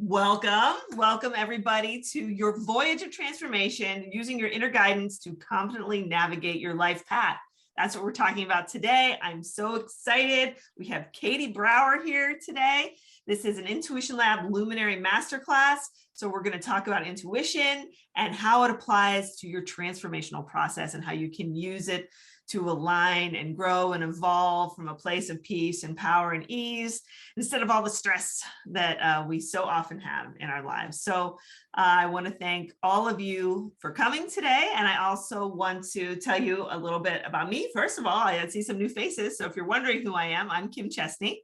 Welcome everybody to your voyage of transformation, using your inner guidance to confidently navigate your life path. That's what we're talking about today. I'm so excited. We have Katie Brauer here today. This is an Intuitionab Luminary Masterclass. So we're going to talk about intuition and how it applies to your transformational process and how you can use it to align and grow and evolve from a place of peace and power and ease instead of all the stress that we so often have in our lives. So I want to thank all of you for coming today. And I also want to tell you a little bit about me. First of all, I see some new faces. So if you're wondering who I am, I'm Kim Chestney,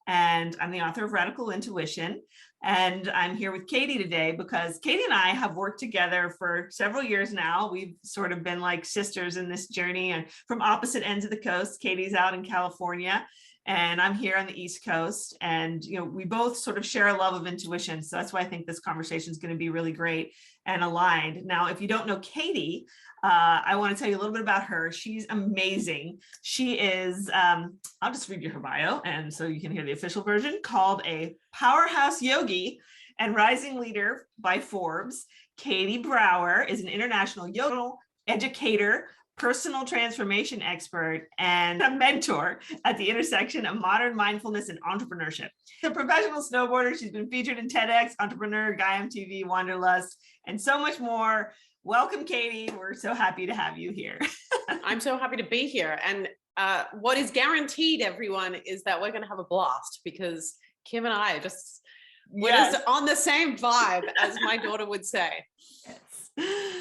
and I'm the author of Radical Intuition. And I'm here with Katie today because Katie and I have worked together for several years now. We've sort of been like sisters in this journey, and from opposite ends of the coast. Katie's out in California and I'm here on the East Coast. And, we both sort of share a love of intuition. So that's why I think this conversation is going to be really great and aligned. Now, if you don't know Katie, I want to tell you a little bit about her. She's amazing. She is, I'll just read you her bio, and so you can hear the official version, called a powerhouse yogi and rising leader by Forbes. Katie Brauer is an international yoga educator, personal transformation expert, and a mentor at the intersection of modern mindfulness and entrepreneurship. She's a professional snowboarder. She's been featured in TEDx, Entrepreneur, Gaiam TV, Wanderlust, and so much more. Welcome, Katie. We're so happy to have you here. I'm so happy to be here. And what is guaranteed, everyone, is that we're going to have a blast because Kim and I are just on the same vibe, as my daughter would say. Yes.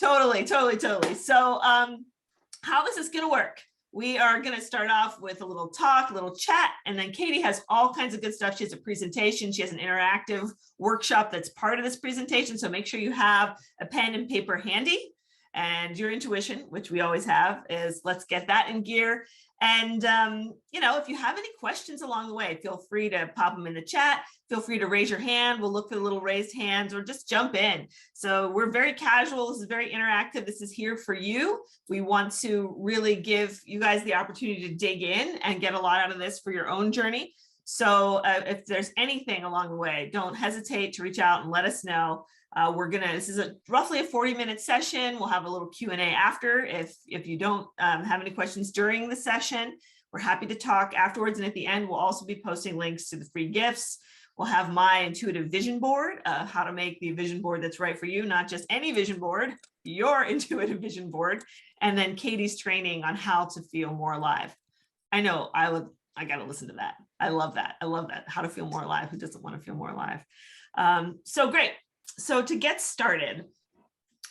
Totally. So how is this going to work? We are going to start off with a little talk, a little chat, and then Katie has all kinds of good stuff. She has a presentation. She has an interactive workshop that's part of this presentation. So make sure you have a pen and paper handy, and your intuition, which we always have, is let's get that in gear. And, if you have any questions along the way, feel free to pop them in the chat. Feel free to raise your hand. We'll look for the little raised hands, or just jump in. So we're very casual. This is very interactive. This is here for you. We want to really give you guys the opportunity to dig in and get a lot out of this for your own journey. So if there's anything along the way, don't hesitate to reach out and let us know. This is roughly a 40-minute session. We'll have a little Q&A after. If you don't have any questions during the session, we're happy to talk afterwards. And at the end, we'll also be posting links to the free gifts. We'll have my intuitive vision board, how to make the vision board that's right for you, not just any vision board, your intuitive vision board. And then Katie's training on how to feel more alive. I know I got to listen to that. I love that. How to feel more alive. Who doesn't want to feel more alive? So great. So to get started,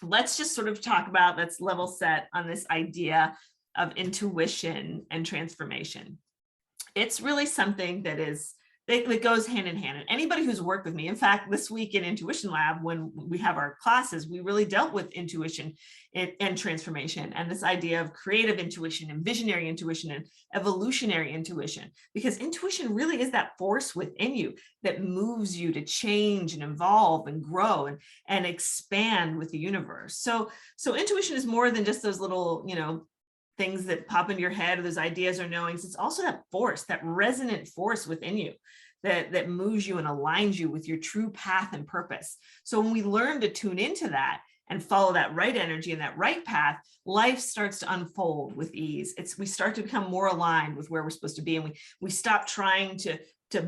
let's just sort of talk about, let's level set on this idea of intuition and transformation. It's really something that goes hand in hand. And anybody who's worked with me, in fact, this week in Intuitionab, when we have our classes, we really dealt with intuition and transformation, and this idea of creative intuition and visionary intuition and evolutionary intuition, because intuition really is that force within you that moves you to change and evolve and grow and expand with the universe. So intuition is more than just those little, things that pop into your head, or those ideas or knowings. It's also that force, that resonant force within you that moves you and aligns you with your true path and purpose. So when we learn to tune into that and follow that right energy and that right path, life starts to unfold with ease. We start to become more aligned with where we're supposed to be. And we stop trying to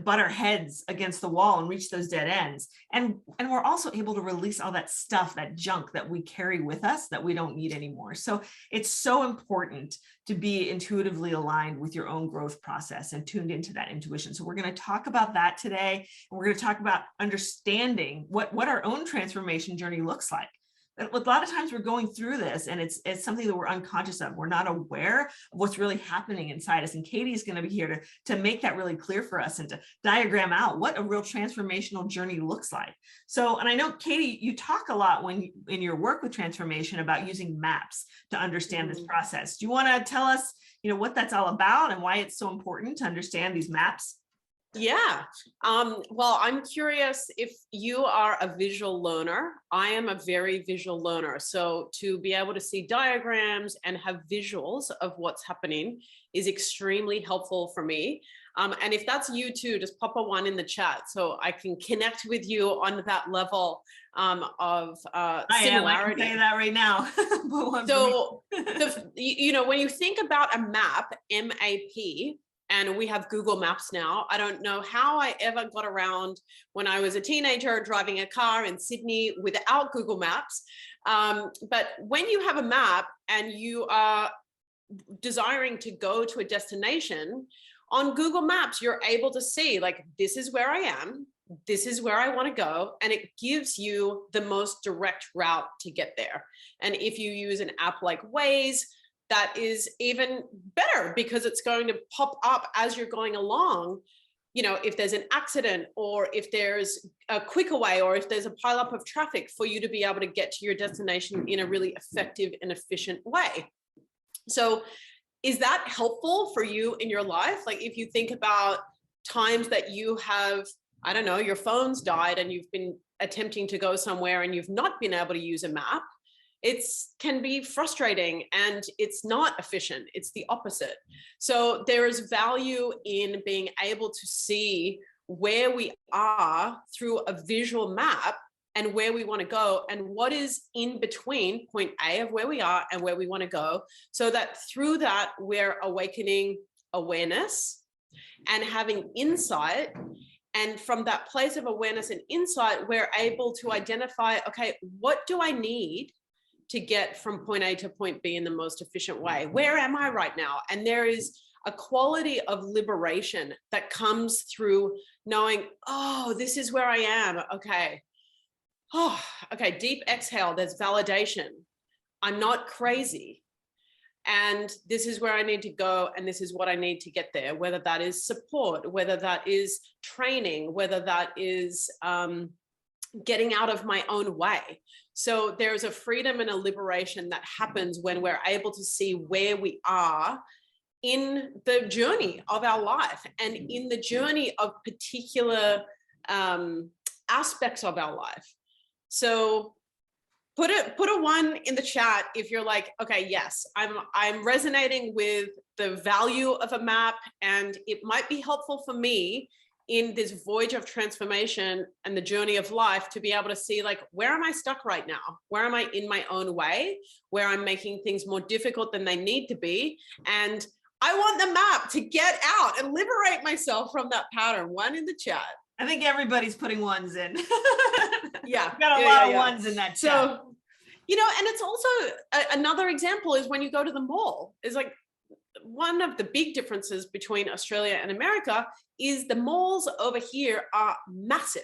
butt our heads against the wall and reach those dead ends. And we're also able to release all that stuff, that junk that we carry with us that we don't need anymore. So it's so important to be intuitively aligned with your own growth process and tuned into that intuition. So we're going to talk about that today. And we're going to talk about understanding what our own transformation journey looks like. A lot of times we're going through this and it's something that we're unconscious of. We're not aware of what's really happening inside us. And Katie's going to be here to make that really clear for us and to diagram out what a real transformational journey looks like. So, and I know, Katie, you talk a lot in your work with transformation about using maps to understand this process. Do you want to tell us, what that's all about and why it's so important to understand these maps? Yeah. Well, I'm curious if you are a visual learner. I am a very visual learner. So to be able to see diagrams and have visuals of what's happening is extremely helpful for me. And if that's you too, just pop a 1 in the chat so I can connect with you on that level of similarity. I can say that right now. So, you know, when you think about a map, M-A-P, and we have Google Maps now. I don't know how I ever got around when I was a teenager driving a car in Sydney without Google Maps. But when you have a map and you are desiring to go to a destination, on Google Maps, you're able to see, like, this is where I am, this is where I want to go, and it gives you the most direct route to get there. And if you use an app like Waze, that is even better because it's going to pop up as you're going along. You know, if there's an accident or if there's a quicker way or if there's a pileup of traffic for you to be able to get to your destination in a really effective and efficient way. So is that helpful for you in your life? Like if you think about times that you have, I don't know, your phone's died and you've been attempting to go somewhere and you've not been able to use a map, it can be frustrating and it's not efficient. It's the opposite. So there is value in being able to see where we are through a visual map and where we want to go and what is in between point A of where we are and where we want to go, so that through that we're awakening awareness and having insight. And from that place of awareness and insight, we're able to identify, okay, what do I need to get from point A to point B in the most efficient way? Where am I right now? And there is a quality of liberation that comes through knowing, oh, this is where I am. Okay. Oh, okay. Deep exhale. There's validation. I'm not crazy. And this is where I need to go. And this is what I need to get there, whether that is support, whether that is training, whether that is getting out of my own way. So there's a freedom and a liberation that happens when we're able to see where we are in the journey of our life and in the journey of particular aspects of our life. So put a 1 in the chat if you're like, okay, yes, I'm resonating with the value of a map and it might be helpful for me in this voyage of transformation and the journey of life to be able to see, like, where am I stuck right now? Where am I in my own way? Where I'm making things more difficult than they need to be? And I want the map to get out and liberate myself from that pattern. 1 in the chat. I think everybody's putting 1s in. Yeah. Got a lot of 1s in that chat. So, you know, and it's also another example is when you go to the mall, is like, one of the big differences between Australia and America is the malls over here are massive.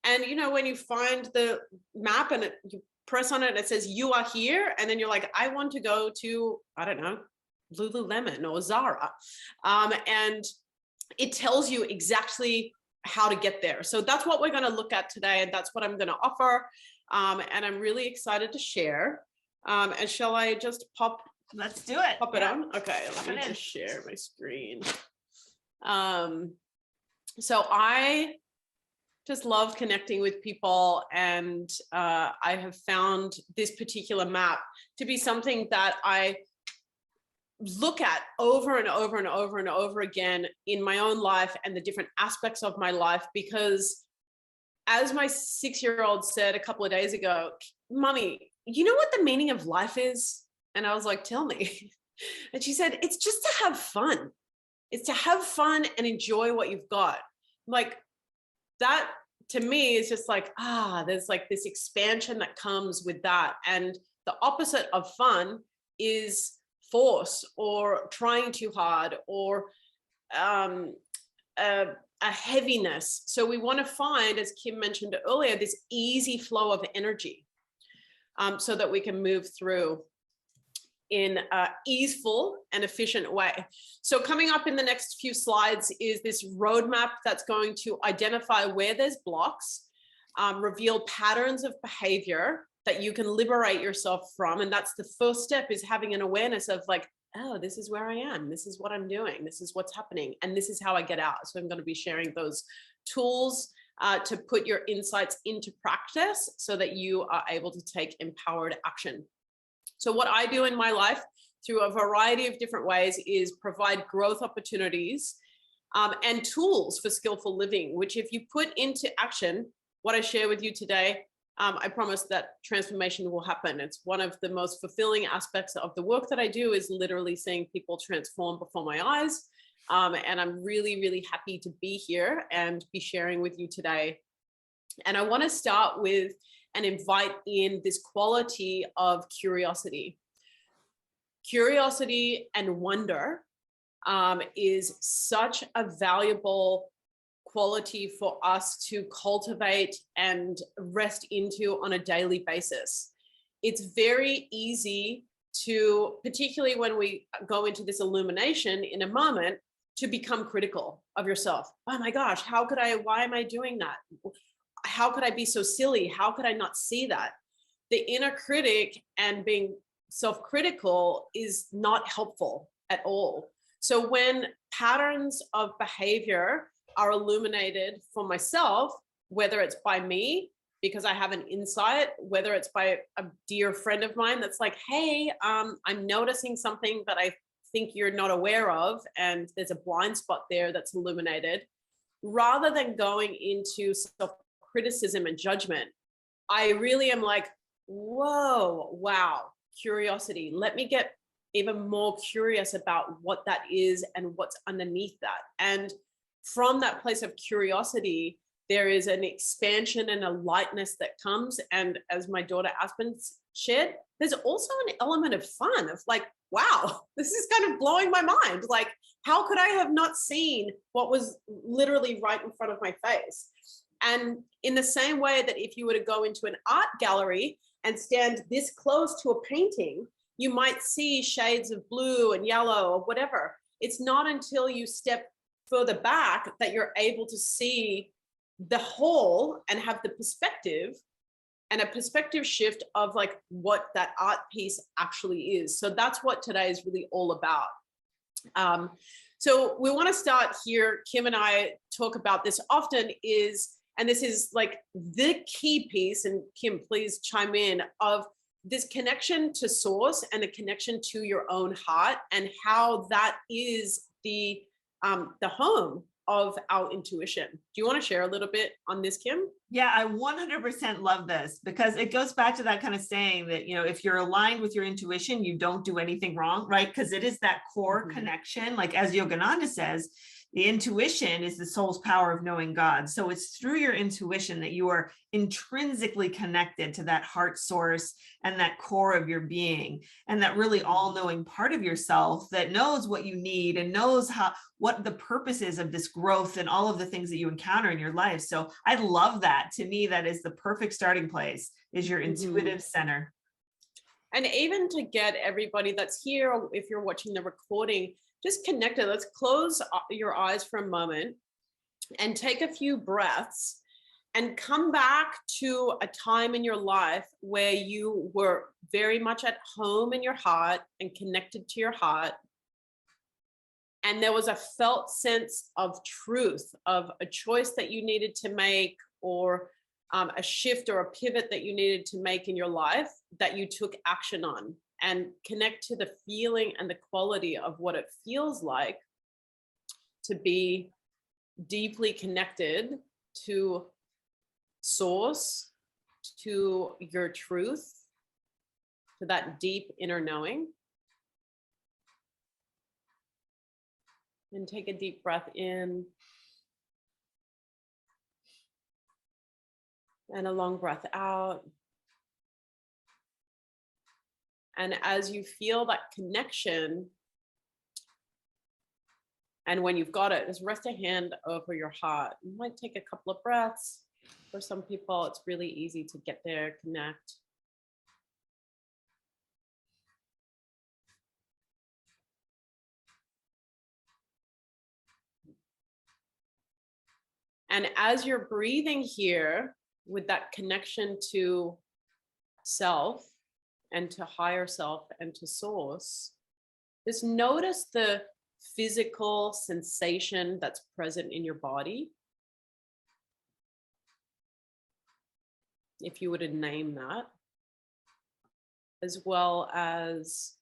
And, you know, when you find the map and you press on it and it says you are here, and then you're like, I want to go to, I don't know, Lululemon or Zara. And it tells you exactly how to get there. So that's what we're going to look at today. And that's what I'm going to offer. And I'm really excited to share. And shall I just Let's do it. Pop it on. Okay, let me just share my screen. So I just love connecting with people, and I have found this particular map to be something that I look at over and over and over and over again in my own life and the different aspects of my life, because as my 6-year-old said a couple of days ago, Mommy, you know what the meaning of life is? And I was like, tell me. And she said, it's just to have fun. It's to have fun and enjoy what you've got. Like, that to me is just like, there's like this expansion that comes with that. And the opposite of fun is force or trying too hard or a heaviness. So we want to find, as Kim mentioned earlier, this easy flow of energy so that we can move through in an easeful and efficient way. So coming up in the next few slides is this roadmap that's going to identify where there's blocks, reveal patterns of behavior that you can liberate yourself from. And that's the first step, is having an awareness of like, oh, this is where I am. This is what I'm doing. This is what's happening. And this is how I get out. So I'm going to be sharing those tools to put your insights into practice so that you are able to take empowered action. So what I do in my life through a variety of different ways is provide growth opportunities and tools for skillful living, which if you put into action what I share with you today, I promise that transformation will happen. It's one of the most fulfilling aspects of the work that I do, is literally seeing people transform before my eyes. And I'm really, really happy to be here and be sharing with you today. And I want to start with and invite in this quality of curiosity. Curiosity and wonder is such a valuable quality for us to cultivate and rest into on a daily basis. It's very easy to, particularly when we go into this illumination in a moment, to become critical of yourself. Oh my gosh, why am I doing that? How could I be so silly? How could I not see that? The inner critic and being self-critical is not helpful at all. So when patterns of behavior are illuminated for myself, whether it's by me, because I have an insight, whether it's by a dear friend of mine that's like, hey, I'm noticing something that I think you're not aware of, and there's a blind spot there that's illuminated, rather than going into self-criticism and judgment, I really am like, whoa, wow, curiosity. Let me get even more curious about what that is and what's underneath that. And from that place of curiosity, there is an expansion and a lightness that comes. And as my daughter Aspen shared, there's also an element of fun, of like, wow, this is kind of blowing my mind. Like, how could I have not seen what was literally right in front of my face? And in the same way that if you were to go into an art gallery and stand this close to a painting, you might see shades of blue and yellow or whatever. It's not until you step further back that you're able to see the whole and have the perspective, and a perspective shift of like what that art piece actually is. So that's what today is really all about. So we want to start here. Kim and I talk about this often, and this is like the key piece, and Kim, please chime in, of this connection to source and the connection to your own heart, and how that is the home of our intuition. Do you want to share a little bit on this, Kim? Yeah, I 100% love this, because it goes back to that kind of saying that, if you're aligned with your intuition, you don't do anything wrong, right? Because it is that core connection. Like as Yogananda says, the intuition is the soul's power of knowing God. So it's through your intuition that you are intrinsically connected to that heart source and that core of your being, and that really all-knowing part of yourself that knows what you need and knows what the purpose is of this growth and all of the things that you encounter in your life. So I love that. To me, that is the perfect starting place, is your intuitive center. And even to get everybody that's here, or if you're watching the recording, just connected. Let's close your eyes for a moment and take a few breaths and come back to a time in your life where you were very much at home in your heart and connected to your heart. And there was a felt sense of truth, of a choice that you needed to make, or a shift or a pivot that you needed to make in your life that you took action on. And connect to the feeling and the quality of what it feels like to be deeply connected to source, to your truth, to that deep inner knowing. And take a deep breath in and a long breath out. And as you feel that connection, and when you've got it, just rest a hand over your heart. You might take a couple of breaths. For some people, it's really easy to get there, connect. And as you're breathing here with that connection to self and to higher self and to source, just notice the physical sensation that's present in your body. If you were to name that, as well as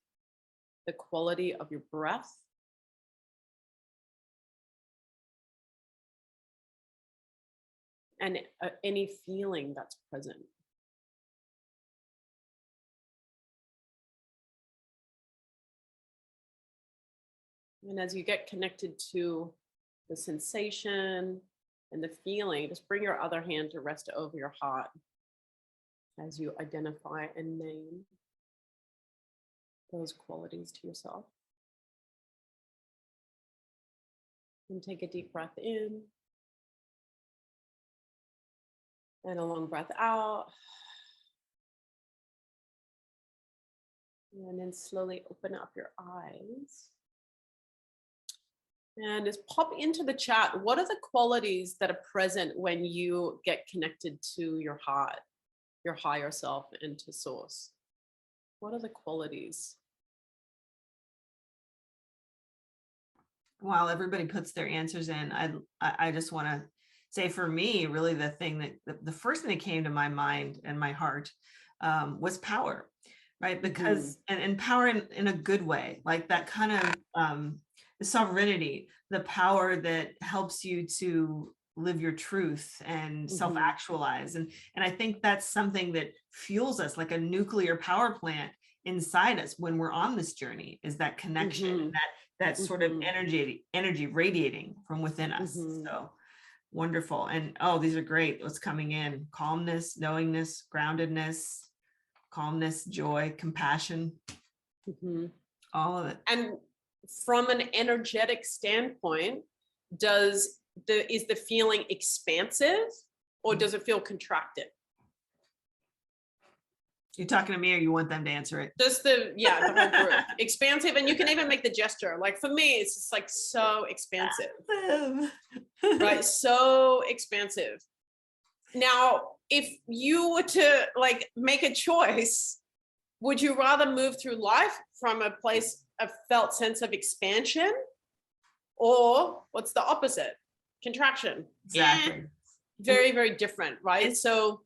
the quality of your breath. and any feeling that's present. And as you get connected to the sensation and the feeling, just bring your other hand to rest over your heart as you identify and name those qualities to yourself. And take a deep breath in and a long breath out. And then slowly open up your eyes. And just pop into the chat. What are the qualities that are present when you get connected to your heart, your higher self, and to source? What are the qualities? While everybody puts their answers in, I just want to say, for me, really the thing that the first thing that came to my mind and my heart was power, right? Because and power in a good way, like that kind of the sovereignty, the power that helps you to live your truth and self-actualize. And I think that's something that fuels us like a nuclear power plant inside us when we're on this journey, is that connection, that sort of energy radiating from within us. So wonderful. And oh, these are great. What's coming in: calmness, knowingness, groundedness, calmness, joy, compassion, all of it. And from an energetic standpoint, is the feeling expansive or does it feel contracted? You talking to me, or you want them to answer it? Just the whole group. Expansive, and you can even make the gesture. Like for me, it's just like so expansive. Right? So expansive. Now, if you were to like make a choice, would you rather move through life from a place of felt sense of expansion, or what's the opposite? Contraction. Exactly. Very, very different, right? So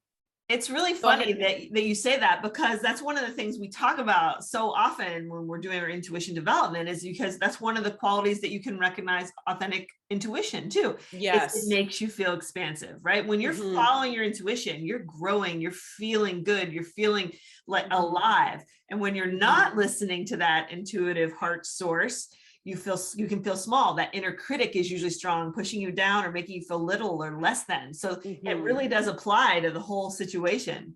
it's really funny that you say that, because that's one of the things we talk about so often when we're doing our intuition development, is because that's one of the qualities that you can recognize authentic intuition too. Yes. It makes you feel expansive, right? When you're following your intuition, you're growing, you're feeling good, you're feeling like alive. And when you're not listening to that intuitive heart source, you can feel small. That inner critic is usually strong, pushing you down or making you feel little or less than. So it really does apply to the whole situation.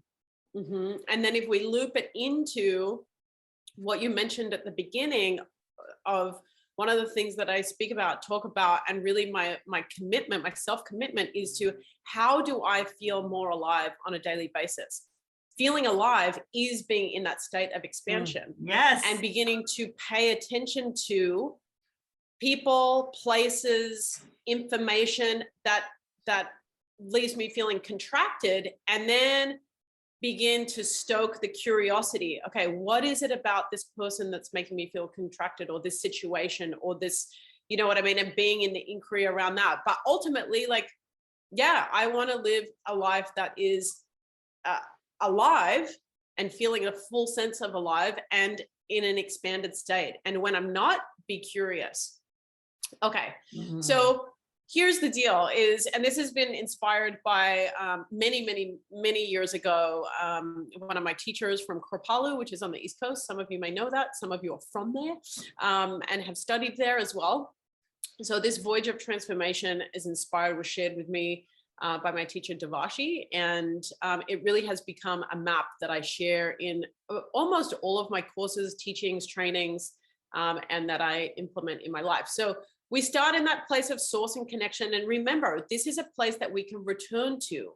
And then if we loop it into what you mentioned at the beginning of one of the things that I talk about, and really my commitment, my self-commitment, is to how do I feel more alive on a daily basis? Feeling alive is being in that state of expansion. Yes. And beginning to pay attention to people, places, information that leaves me feeling contracted, and then begin to stoke the curiosity. Okay, what is it about this person that's making me feel contracted, or this situation, or this, you know what I mean? And being in the inquiry around that. But ultimately, like, yeah, I want to live a life that is alive and feeling a full sense of alive and in an expanded state. And when I'm not, be curious. Okay, so here's the deal is, and this has been inspired by many years ago, one of my teachers from Kripalu, which is on the East Coast. Some of you may know that. Some of you are from there and have studied there as well. So this Voyage of Transformation was shared with me by my teacher Devashi, and it really has become a map that I share in almost all of my courses, teachings, trainings, and that I implement in my life. So we start in that place of source and connection. And remember, this is a place that we can return to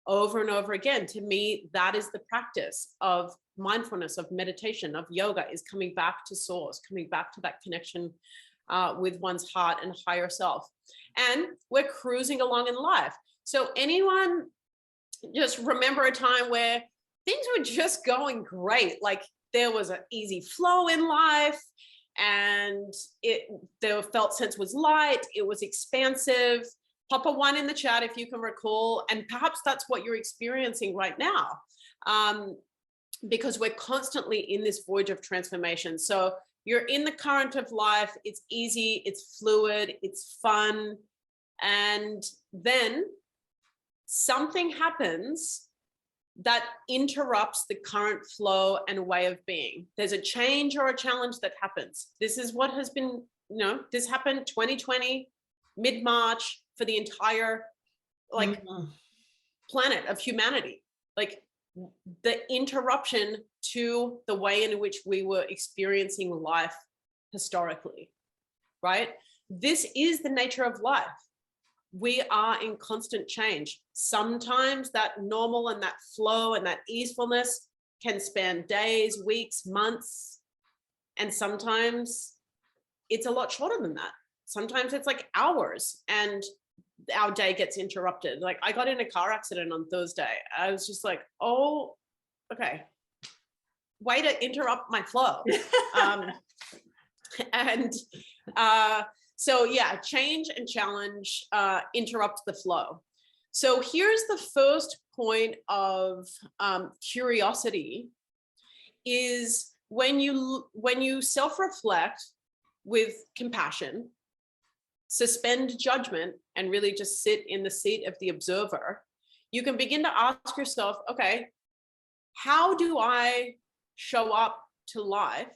over and over again. To me, that is the practice of mindfulness, of meditation, of yoga, is coming back to source, coming back to that connection with one's heart and higher self. And we're cruising along in life. So anyone just remember a time where things were just going great? Like there was an easy flow in life, and the felt sense was light, it was expansive. Pop a 1 in the chat if you can recall, and perhaps that's what you're experiencing right now, because we're constantly in this voyage of transformation. So you're in the current of life, it's easy, it's fluid, it's fun, and then something happens that interrupts the current flow and way of being. There's a change or a challenge that happens. This is what has been, this happened 2020, mid-March, for the entire planet of humanity. Like the interruption to the way in which we were experiencing life historically, right? This is the nature of life. We are in constant change. Sometimes that normal and that flow and that easefulness can span days, weeks, months, and sometimes it's a lot shorter than that. Sometimes it's like hours and our day gets interrupted. Like I got in a car accident on Thursday. I was just like, oh, okay, way to interrupt my flow. So yeah, change and challenge interrupt the flow. So here's the first point of curiosity is when you self-reflect with compassion, suspend judgment, and really just sit in the seat of the observer, you can begin to ask yourself, okay, how do I show up to life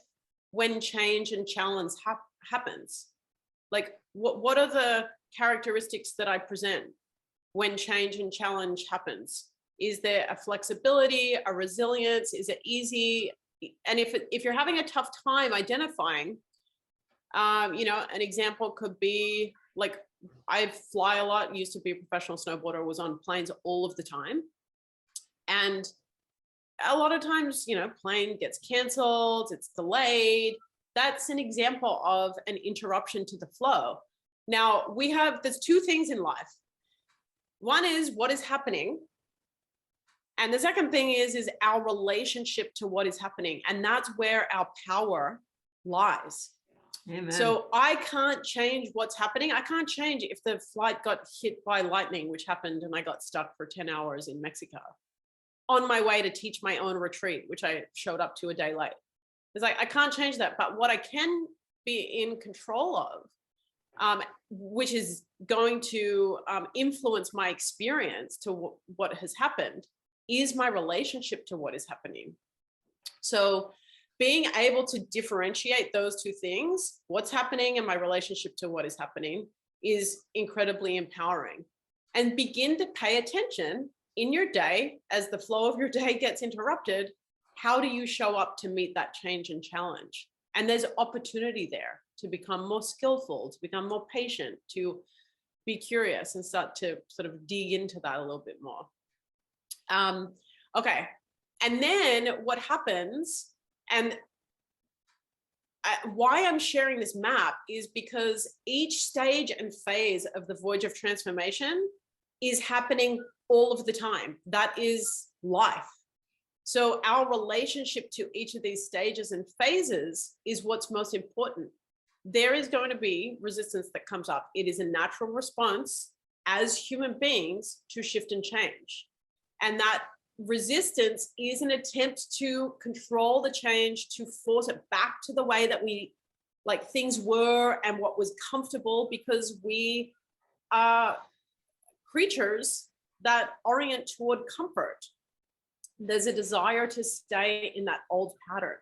when change and challenge happens? Like, what are the characteristics that I present when change and challenge happens? Is there a flexibility, a resilience? Is it easy? And if you're having a tough time identifying, an example could be like, I fly a lot, used to be a professional snowboarder, was on planes all of the time. And a lot of times, plane gets canceled, it's delayed. That's an example of an interruption to the flow. Now there's two things in life. One is what is happening. And the second thing is our relationship to what is happening. And that's where our power lies. Amen. So I can't change what's happening. I can't change if the flight got hit by lightning, which happened, and I got stuck for 10 hours in Mexico on my way to teach my own retreat, which I showed up to a day late. It's like, I can't change that. But what I can be in control of, which is going to influence my experience to what has happened, is my relationship to what is happening. So being able to differentiate those two things, what's happening and my relationship to what is happening, is incredibly empowering. And begin to pay attention in your day as the flow of your day gets interrupted. How do you show up to meet that change and challenge? And there's opportunity there to become more skillful, to become more patient, to be curious and start to sort of dig into that a little bit more. Okay. And then what happens, and why I'm sharing this map is because each stage and phase of the Voyage of Transformation is happening all of the time. That is life. So our relationship to each of these stages and phases is what's most important. There is going to be resistance that comes up. It is a natural response as human beings to shift and change. And that resistance is an attempt to control the change, to force it back to the way that things were and what was comfortable, because we are creatures that orient toward comfort. There's a desire to stay in that old pattern.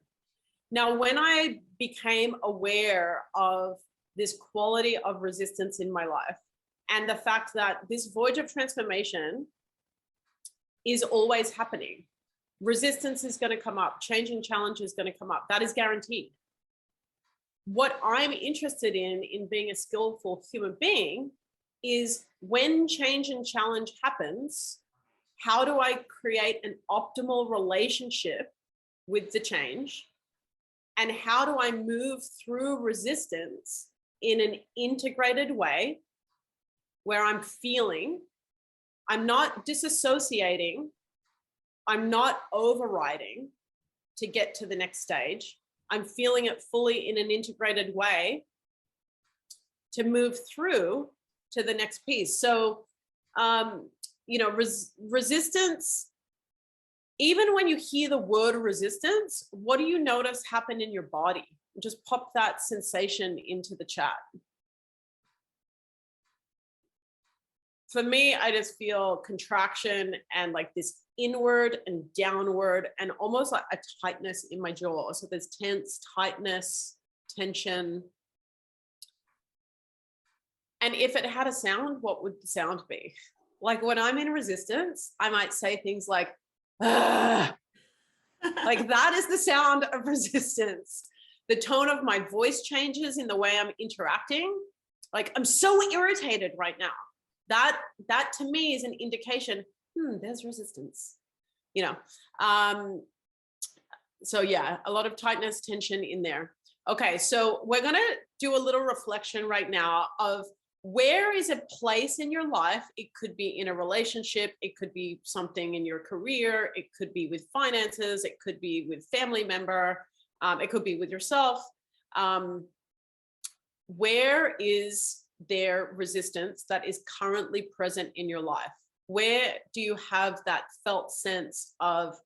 Now, when I became aware of this quality of resistance in my life and the fact that this Voyage of Transformation is always happening, resistance is going to come up, change and challenge is going to come up. That is guaranteed. What I'm interested in being a skillful human being is when change and challenge happens, how do I create an optimal relationship with the change? And how do I move through resistance in an integrated way where I'm feeling, I'm not disassociating, I'm not overriding to get to the next stage. I'm feeling it fully in an integrated way to move through to the next piece. So, resistance, even when you hear the word resistance, what do you notice happen in your body? Just pop that sensation into the chat. For me, I just feel contraction and like this inward and downward and almost like a tightness in my jaw. So there's tense, tightness, tension. And if it had a sound, what would the sound be? Like when I'm in resistance, I might say things like, "Ugh." Like that is the sound of resistance. The tone of my voice changes in the way I'm interacting. Like I'm so irritated right now. That to me is an indication, there's resistance, you know? So yeah, a lot of tightness, tension in there. Okay, so we're gonna do a little reflection right now of where is a place in your life? It could be in a relationship, it could be something in your career, it could be with finances, it could be with family member, it could be with yourself. Where is there resistance that is currently present in your life? Where do you have that felt sense of,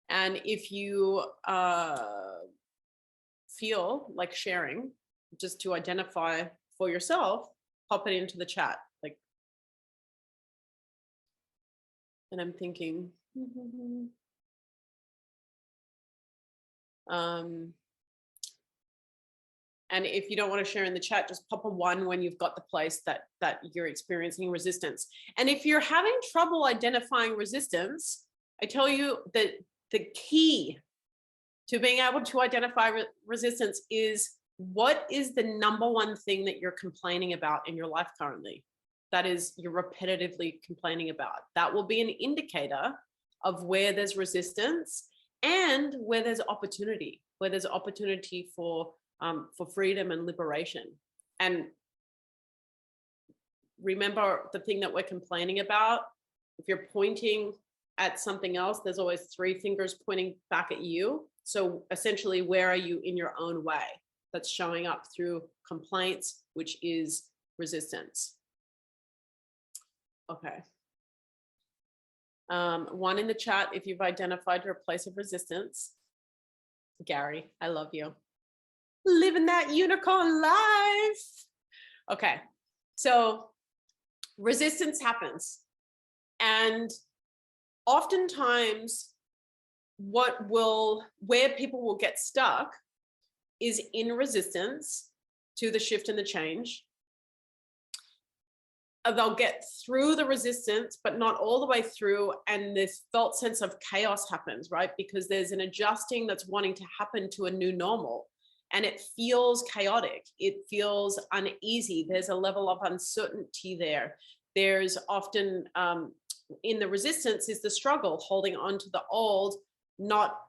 and if you feel like sharing, just to identify for yourself, pop it into the chat. Like, and I'm thinking, and if you don't want to share in the chat, just pop a 1 when you've got the place that you're experiencing resistance. And if you're having trouble identifying resistance, I tell you that the key to being able to identify resistance is, what is the #1 thing that you're complaining about in your life currently? That is, you're repetitively complaining about. That will be an indicator of where there's resistance and where there's opportunity, for freedom and liberation. And remember, the thing that we're complaining about, if you're pointing at something else, there's always 3 fingers pointing back at you. So essentially, where are you in your own way? That's showing up through complaints, which is resistance. Okay. 1 in the chat if you've identified your place of resistance. Gary, I love you. Living that unicorn life. Okay, so resistance happens. And oftentimes where people will get stuck is in resistance to the shift and the change. They'll get through the resistance, but not all the way through. And this felt sense of chaos happens, right? Because there's an adjusting that's wanting to happen to a new normal. And it feels chaotic. It feels uneasy. There's a level of uncertainty there. There's often, in the resistance is the struggle, holding on to the old, not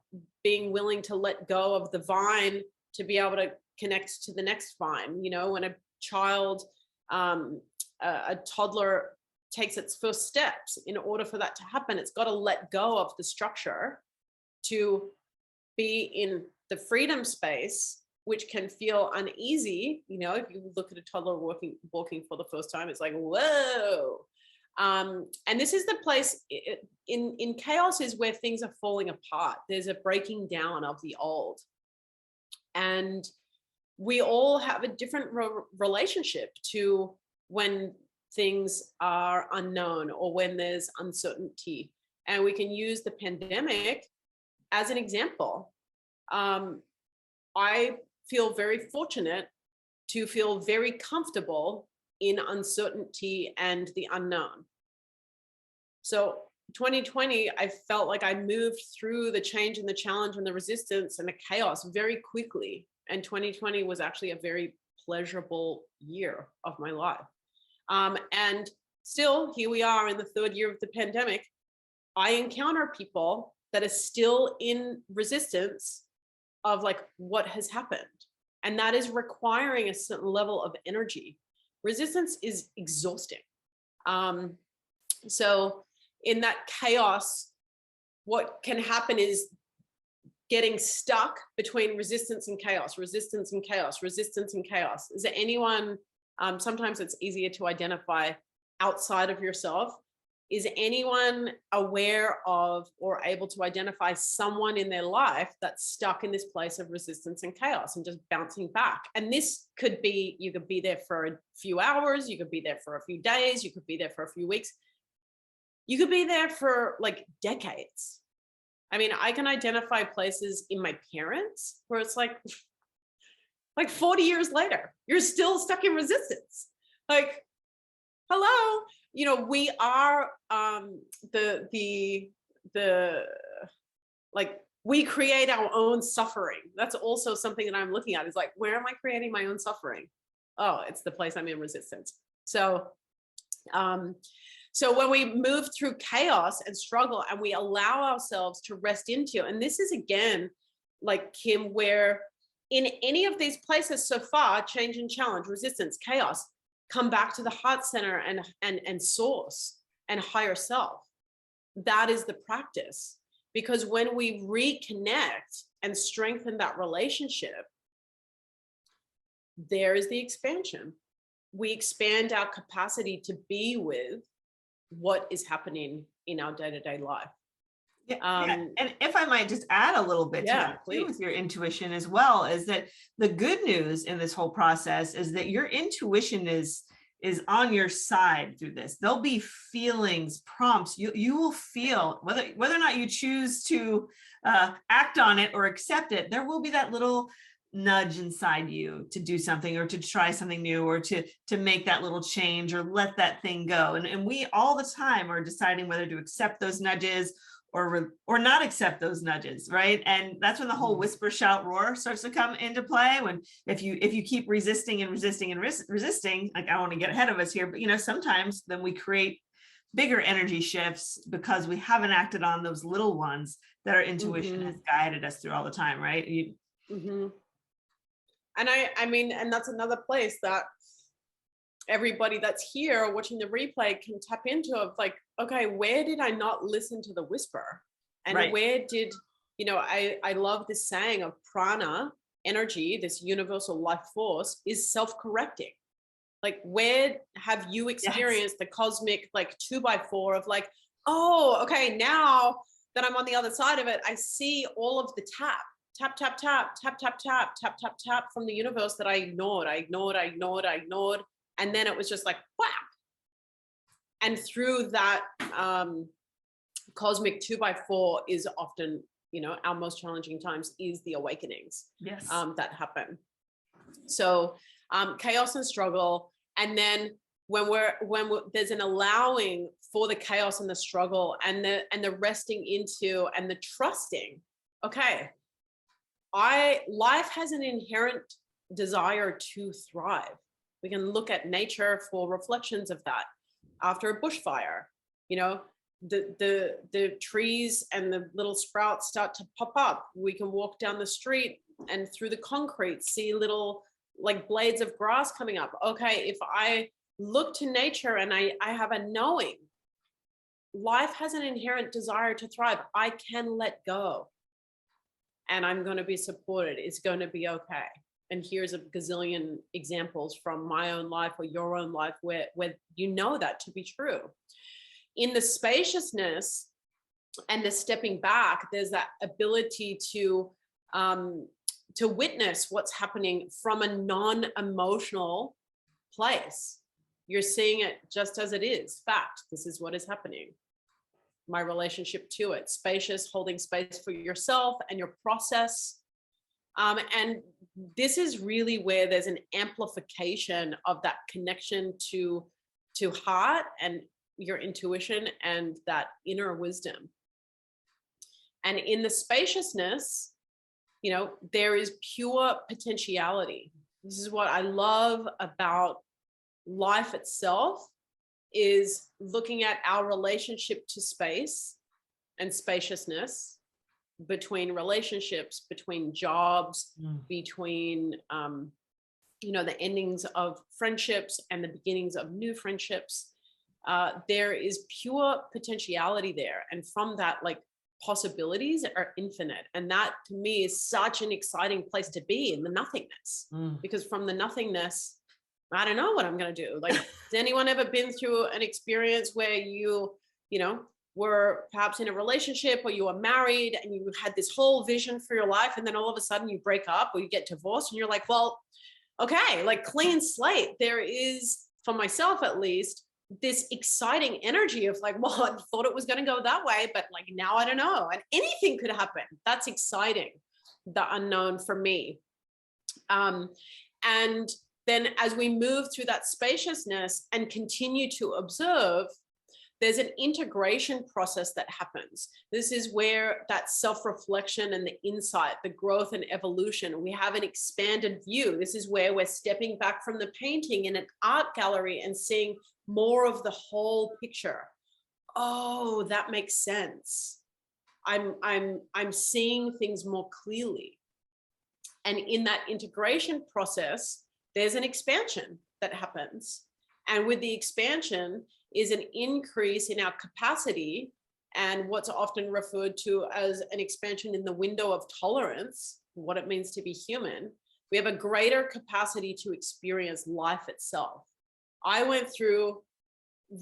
being willing to let go of the vine to be able to connect to the next vine. You know, when a child, a toddler takes its first steps, in order for that to happen, it's got to let go of the structure to be in the freedom space, which can feel uneasy. You know, if you look at a toddler walking for the first time, it's like, whoa. And this is the place in chaos is where things are falling apart. There's a breaking down of the old. And we all have a different relationship to when things are unknown or when there's uncertainty. And we can use the pandemic as an example. I feel very fortunate to feel very comfortable in uncertainty and the unknown. So 2020, I felt like I moved through the change and the challenge and the resistance and the chaos very quickly. And 2020 was actually a very pleasurable year of my life. And still, here we are in the 3rd year of the pandemic. I encounter people that are still in resistance of like what has happened. And that is requiring a certain level of energy. Resistance is exhausting. So in that chaos, what can happen is getting stuck between resistance and chaos, resistance and chaos, resistance and chaos. Is there anyone, sometimes it's easier to identify outside of yourself. is anyone aware of or able to identify someone in their life that's stuck in this place of resistance and chaos and just bouncing back? And this could be, you could be there for a few hours, you could be there for a few days, you could be there for a few weeks, you could be there for like decades. I mean, I can identify places in my parents where it's like 40 years later, you're still stuck in resistance. Like, hello, you know, we are like, we create our own suffering. That's also something that I'm looking at, is like, where am I creating my own suffering? Oh, it's the place I'm in resistance. So so when we move through chaos and struggle and we allow ourselves to rest into, and this is again, like Kim, where in any of these places so far, change and challenge, resistance, chaos, come back to the heart center and source and higher self. That is the practice. Because when we reconnect and strengthen that relationship, there is the expansion. We expand our capacity to be with what is happening in our day-to-day life. Yeah, and if I might just add a little bit to that too, with your intuition as well, is that the good news in this whole process is that your intuition is on your side through this. There'll be feelings, prompts. You will feel whether or not you choose to act on it or accept it. There will be that little nudge inside you to do something or to try something new or to make that little change or let that thing go. And we all the time are deciding whether to accept those nudges or not accept those nudges, right? And that's when the whole whisper, shout, roar starts to come into play. When if you keep resisting and resisting and resisting, like, I don't want to get ahead of us here, but you know, sometimes then we create bigger energy shifts because we haven't acted on those little ones that our intuition has guided us through all the time, right? And I mean, and that's another place that everybody that's here watching the replay can tap into, of like, okay, where did I not listen to the whisper? And where did, you know, I love this saying of prana, energy, this universal life force is self-correcting. Like, where have you experienced the cosmic, like 2x4 of like, oh, okay, now that I'm on the other side of it, I see all of the tap, tap, tap, tap, tap, tap, tap, tap, tap, tap from the universe that I ignored. And then it was just like, whap. And through that cosmic 2x4 is often, you know, our most challenging times is the awakenings that happen. So chaos and struggle. And then when there's an allowing for the chaos and the struggle and the resting into and the trusting, okay, life has an inherent desire to thrive. We can look at nature for reflections of that. After a bushfire, you know, the trees and the little sprouts start to pop up. We can walk down the street and through the concrete see little like blades of grass coming up. Okay, if I look to nature and I have a knowing, life has an inherent desire to thrive. I can let go and I'm going to be supported. It's going to be okay. And here's a gazillion examples from my own life or your own life where you know that to be true. In the spaciousness and the stepping back, there's that ability to witness what's happening from a non-emotional place. You're seeing it just as it is. Fact, this is what is happening. My relationship to it, spacious, holding space for yourself and your process. And this is really where there's an amplification of that connection to heart and your intuition and that inner wisdom. And in the spaciousness, you know, there is pure potentiality. This is what I love about life itself, is looking at our relationship to space and spaciousness, between relationships, between jobs, between, you know, the endings of friendships and the beginnings of new friendships. There is pure potentiality there. And from that, like, possibilities are infinite. And that to me is such an exciting place to be, in the nothingness, because from the nothingness, I don't know what I'm going to do. Like, has anyone ever been through an experience where you were perhaps in a relationship or you were married and you had this whole vision for your life, and then all of a sudden you break up or you get divorced and you're like, well, okay, like clean slate. There is, for myself at least, this exciting energy of like, well, I thought it was going to go that way, but like now I don't know. And anything could happen. That's exciting, the unknown for me. And then as we move through that spaciousness and continue to observe, there's an integration process that happens. This is where that self-reflection and the insight, the growth and evolution, we have an expanded view. This is where we're stepping back from the painting in an art gallery and seeing more of the whole picture. Oh, that makes sense. I'm seeing things more clearly. And in that integration process, there's an expansion that happens. And with the expansion is an increase in our capacity and what's often referred to as an expansion in the window of tolerance, what it means to be human. We have a greater capacity to experience life itself. I went through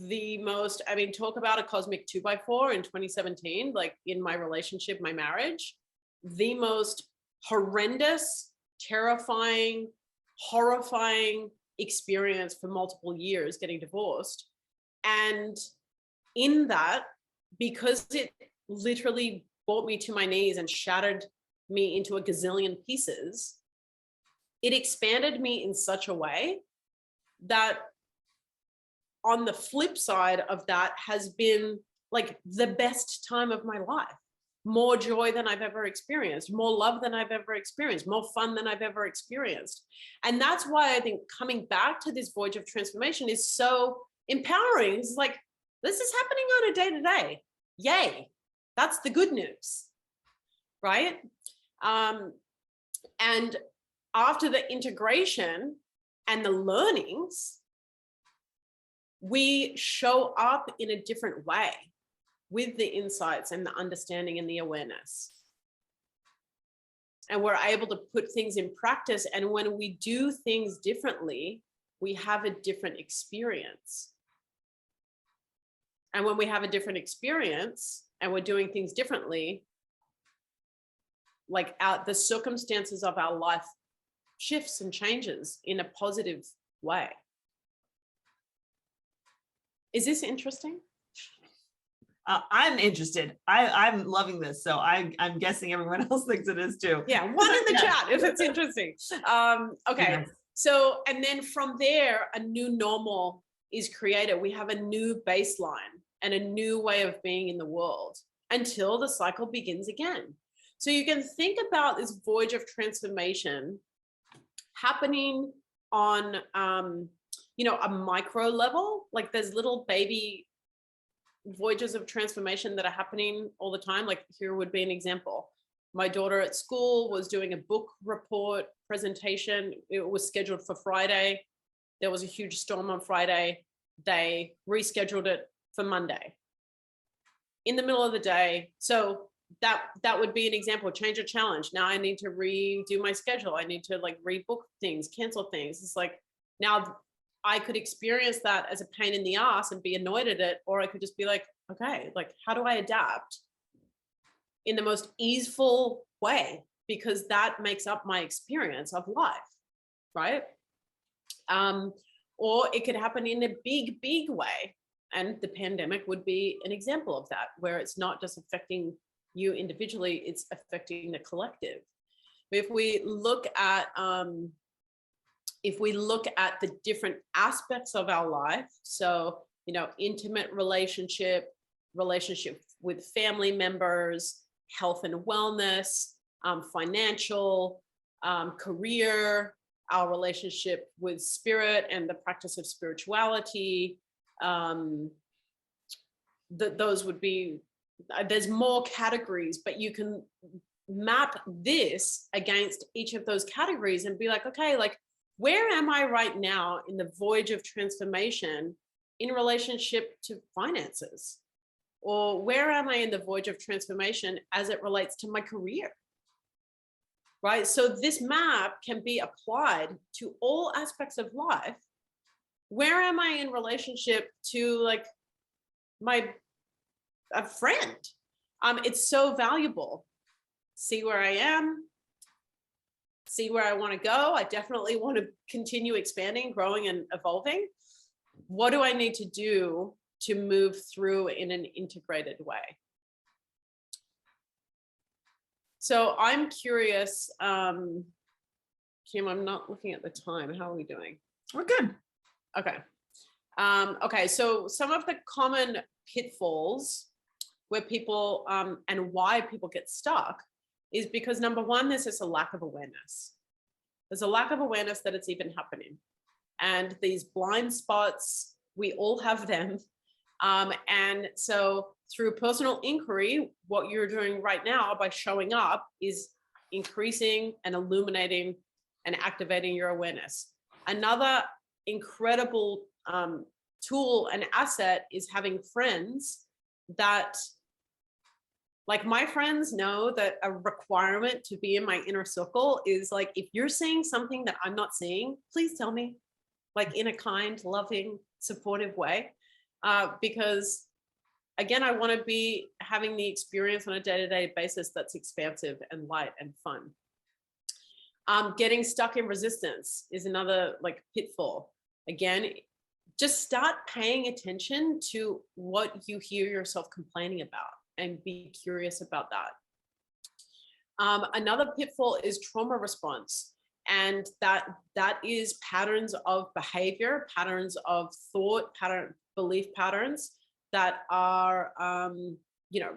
the most, talk about a cosmic 2x4 in 2017, like in my relationship, my marriage, the most horrendous, terrifying, horrifying experience for multiple years, getting divorced. And in that, because it literally brought me to my knees and shattered me into a gazillion pieces, it expanded me in such a way that on the flip side of that has been like the best time of my life. More joy than I've ever experienced, more love than I've ever experienced, more fun than I've ever experienced. And that's why I think coming back to this voyage of transformation is so empowering. It's like, this is happening on a day-to-day. Yay. That's the good news, right? And after the integration and the learnings, we show up in a different way with the insights and the understanding and the awareness. And we're able to put things in practice. And when we do things differently, we have a different experience. And when we have a different experience and we're doing things differently, like the circumstances of our life shifts and changes in a positive way. Is this interesting? I'm interested. I'm loving this. So I'm guessing everyone else thinks it is too. Yeah, one in the chat if it's interesting. Okay. Yes. So, and then from there, a new normal is created. We have a new baseline and a new way of being in the world until the cycle begins again. So you can think about this voyage of transformation happening on, a micro level. Like there's little baby voyages of transformation that are happening all the time. Like here would be an example. My daughter at school was doing a book report presentation. It was scheduled for Friday. There was a huge storm on Friday. They rescheduled it for Monday in the middle of the day. So that would be an example. Change a challenge. Now I need to redo my schedule. I need to like rebook things, cancel things. It's like now I could experience that as a pain in the ass and be annoyed at it, or I could just be like, okay, like how do I adapt in the most easeful way? Because that makes up my experience of life, right? Or it could happen in a big, big way. And the pandemic would be an example of that, where it's not just affecting you individually, it's affecting the collective. If we look at the different aspects of our life, so, intimate relationship with family members, health and wellness, financial, career, our relationship with spirit and the practice of spirituality, those would be, there's more categories, but you can map this against each of those categories and be like, okay, like, where am I right now in the voyage of transformation in relationship to finances? Or where am I in the voyage of transformation as it relates to my career? Right? So this map can be applied to all aspects of life. Where am I in relationship to like my a friend. It's so valuable. See where I am, see where I want to go. I definitely want to continue expanding, growing, and evolving. What do I need to do to move through in an integrated way? So I'm curious, Kim, I'm not looking at the time. How are we doing? We're good. Okay. Okay, so some of the common pitfalls where people and why people get stuck is because, number one, there's just a lack of awareness. There's a lack of awareness that it's even happening. And these blind spots, we all have them. And so through personal inquiry, what you're doing right now by showing up is increasing and illuminating and activating your awareness. Another incredible tool and asset is having friends that, like, my friends know that a requirement to be in my inner circle is like, if you're seeing something that I'm not seeing, please tell me, like, in a kind, loving, supportive way. Because again, I want to be having the experience on a day-to-day basis that's expansive and light and fun. Getting stuck in resistance is another, like, pitfall. Again, just start paying attention to what you hear yourself complaining about and be curious about that. Another pitfall is trauma response. And that is patterns of behavior, patterns of thought, belief patterns that are,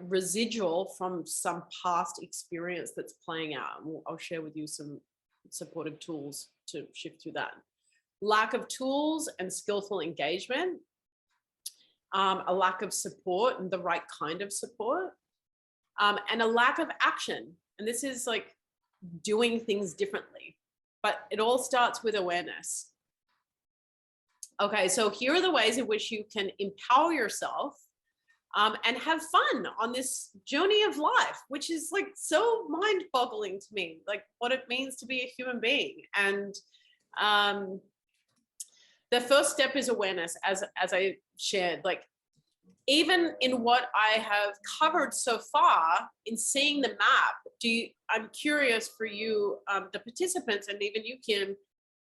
residual from some past experience that's playing out. And I'll share with you some supportive tools to shift through that. Lack of tools and skillful engagement, a lack of support and the right kind of support, and a lack of action. And this is like doing things differently, but it all starts with awareness. Okay, so here are the ways in which you can empower yourself and have fun on this journey of life, which is like so mind-boggling to me, like what it means to be a human being. And the first step is awareness, as I shared. Like, even in what I have covered so far, in seeing the map, I'm curious for you, the participants, and even you, Kim,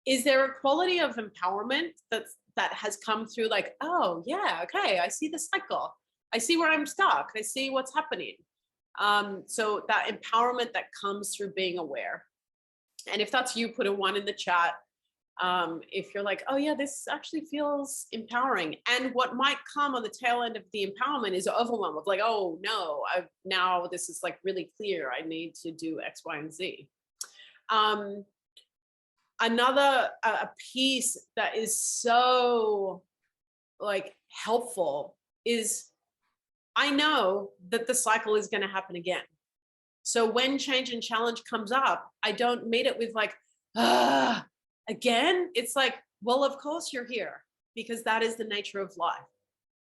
is there a quality of empowerment that has come through, like, oh yeah, okay, I see the cycle, I see where I'm stuck, I see what's happening. So that empowerment that comes through being aware. And if that's you, put a 1 in the chat. If you're like, oh yeah, this actually feels empowering. And what might come on the tail end of the empowerment is overwhelm of like, oh no, now this is like really clear, I need to do X, Y, and Z. Another piece that is so like helpful is, I know that the cycle is going to happen again. So when change and challenge comes up, I don't meet it with like, again. It's like, well, of course you're here, because that is the nature of life.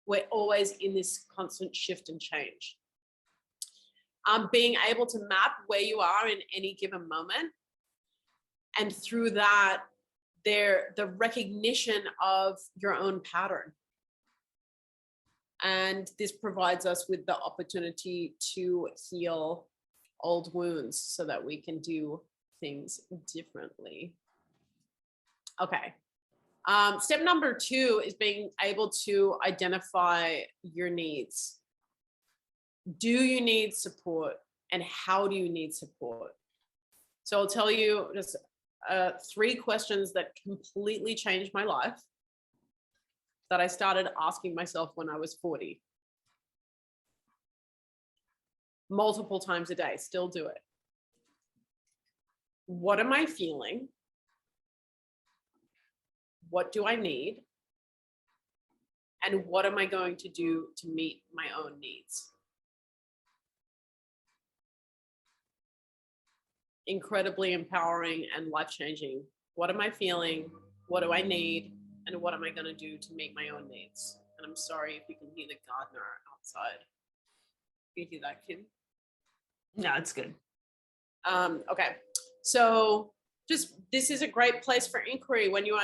We're always in this constant shift and change. Being able to map where you are in any given moment. And through that, the recognition of your own pattern. And this provides us with the opportunity to heal old wounds so that we can do things differently. Okay. Step number 2 is being able to identify your needs. Do you need support, and how do you need support? So I'll tell you just 3 questions that completely changed my life, that I started asking myself when I was 40. Multiple times a day, still do it. What am I feeling? What do I need? And what am I going to do to meet my own needs? Incredibly empowering and life-changing. What am I feeling? What do I need? And what am I going to do to meet my own needs? And I'm sorry if you can hear the gardener outside. You hear that, Kim? No, it's good. Okay. So just, this is a great place for inquiry when you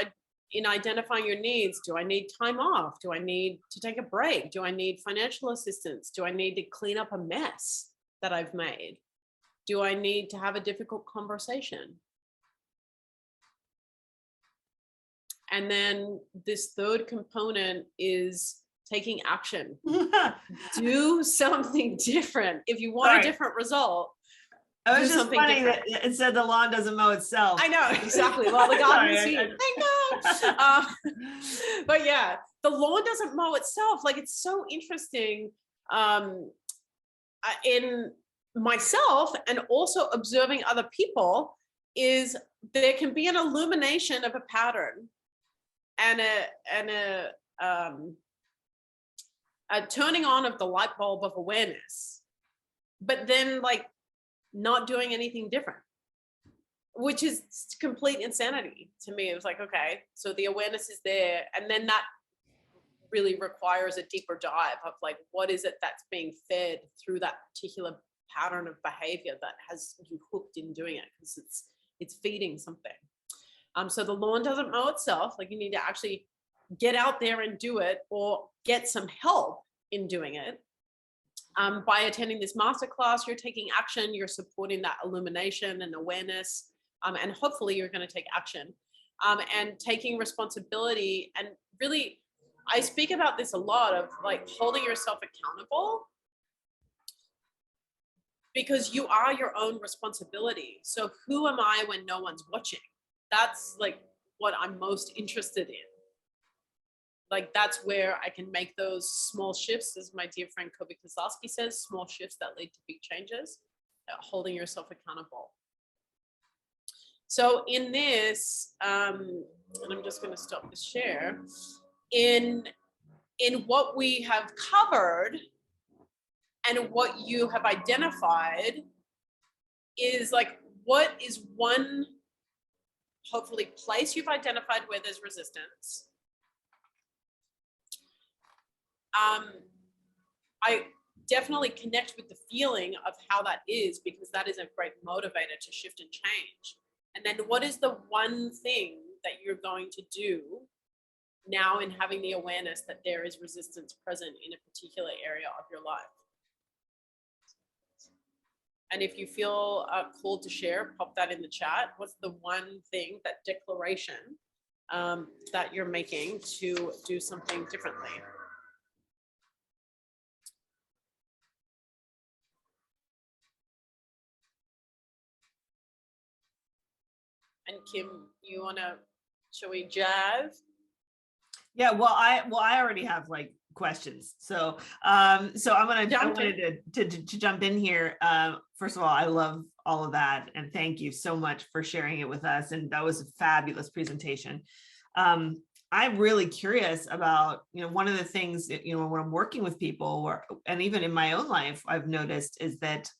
in identifying your needs, do I need time off? Do I need to take a break? Do I need financial assistance? Do I need to clean up a mess that I've made? Do I need to have a difficult conversation? And then this third component is taking action. Do something different. If you want a different result, it was just funny that it said the lawn doesn't mow itself. I know, exactly. Well, the garden's here. But yeah, the lawn doesn't mow itself. Like, it's so interesting in myself and also observing other people, is there can be an illumination of a pattern and a turning on of the light bulb of awareness, but then like not doing anything different, which is complete insanity to me. It was like, okay, so the awareness is there, and then that really requires a deeper dive of like, what is it that's being fed through that particular pattern of behavior that has you hooked in doing it, because it's feeding something. So the lawn doesn't mow itself. Like, you need to actually get out there and do it, or get some help in doing it. By attending this masterclass, you're taking action, you're supporting that illumination and awareness, and hopefully you're going to take action, and taking responsibility. And really, I speak about this a lot, of like holding yourself accountable, because you are your own responsibility. So who am I when no one's watching? That's like what I'm most interested in. Like, that's where I can make those small shifts, as my dear friend Kobe Kozlowski says, small shifts that lead to big changes, holding yourself accountable. So in this, and I'm just going to stop this share, in what we have covered and what you have identified is like, what is one, hopefully, place you've identified where there's resistance. I definitely connect with the feeling of how that is, because that is a great motivator to shift and change. And then what is the one thing that you're going to do now in having the awareness that there is resistance present in a particular area of your life? And if you feel called to share, pop that in the chat. What's the one thing, that declaration that you're making to do something differently? And Kim, you wanna, shall we jive? Yeah, well, I already have like questions. So I'm gonna to jump in here. First of all, I love all of that, and thank you so much for sharing it with us. And that was a fabulous presentation. I'm really curious about, one of the things that, when I'm working with people, and even in my own life, I've noticed is that,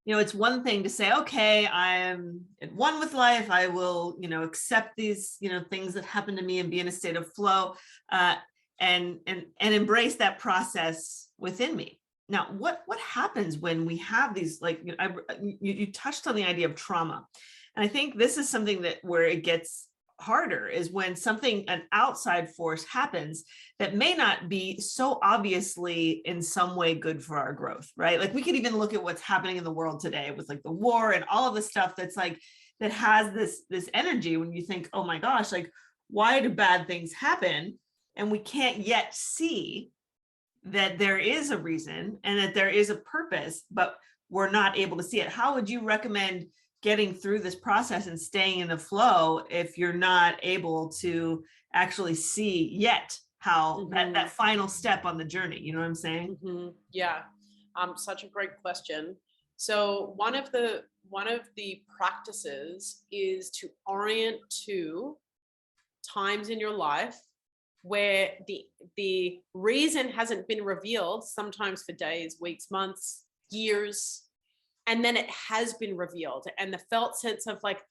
it's one thing to say, okay, I'm at one with life. I will, accept these, things that happen to me and be in a state of flow, and embrace that process within me. Now, what happens when we have these, like, you touched on the idea of trauma. And I think this is something where it gets harder, is when an outside force happens that may not be so obviously in some way good for our growth, right? Like, we could even look at what's happening in the world today with like the war and all of the stuff that's like, that has this energy when you think, oh my gosh, like, why do bad things happen? And we can't yet see that there is a reason and that there is a purpose, but we're not able to see it. How would you recommend getting through this process and staying in the flow if you're not able to actually see yet how that final step on the journey? You know what I'm saying? Yeah, such a great question. So one of the practices is to orient to times in your life where the reason hasn't been revealed, sometimes for days, weeks, months, years, and then it has been revealed, and the felt sense of like,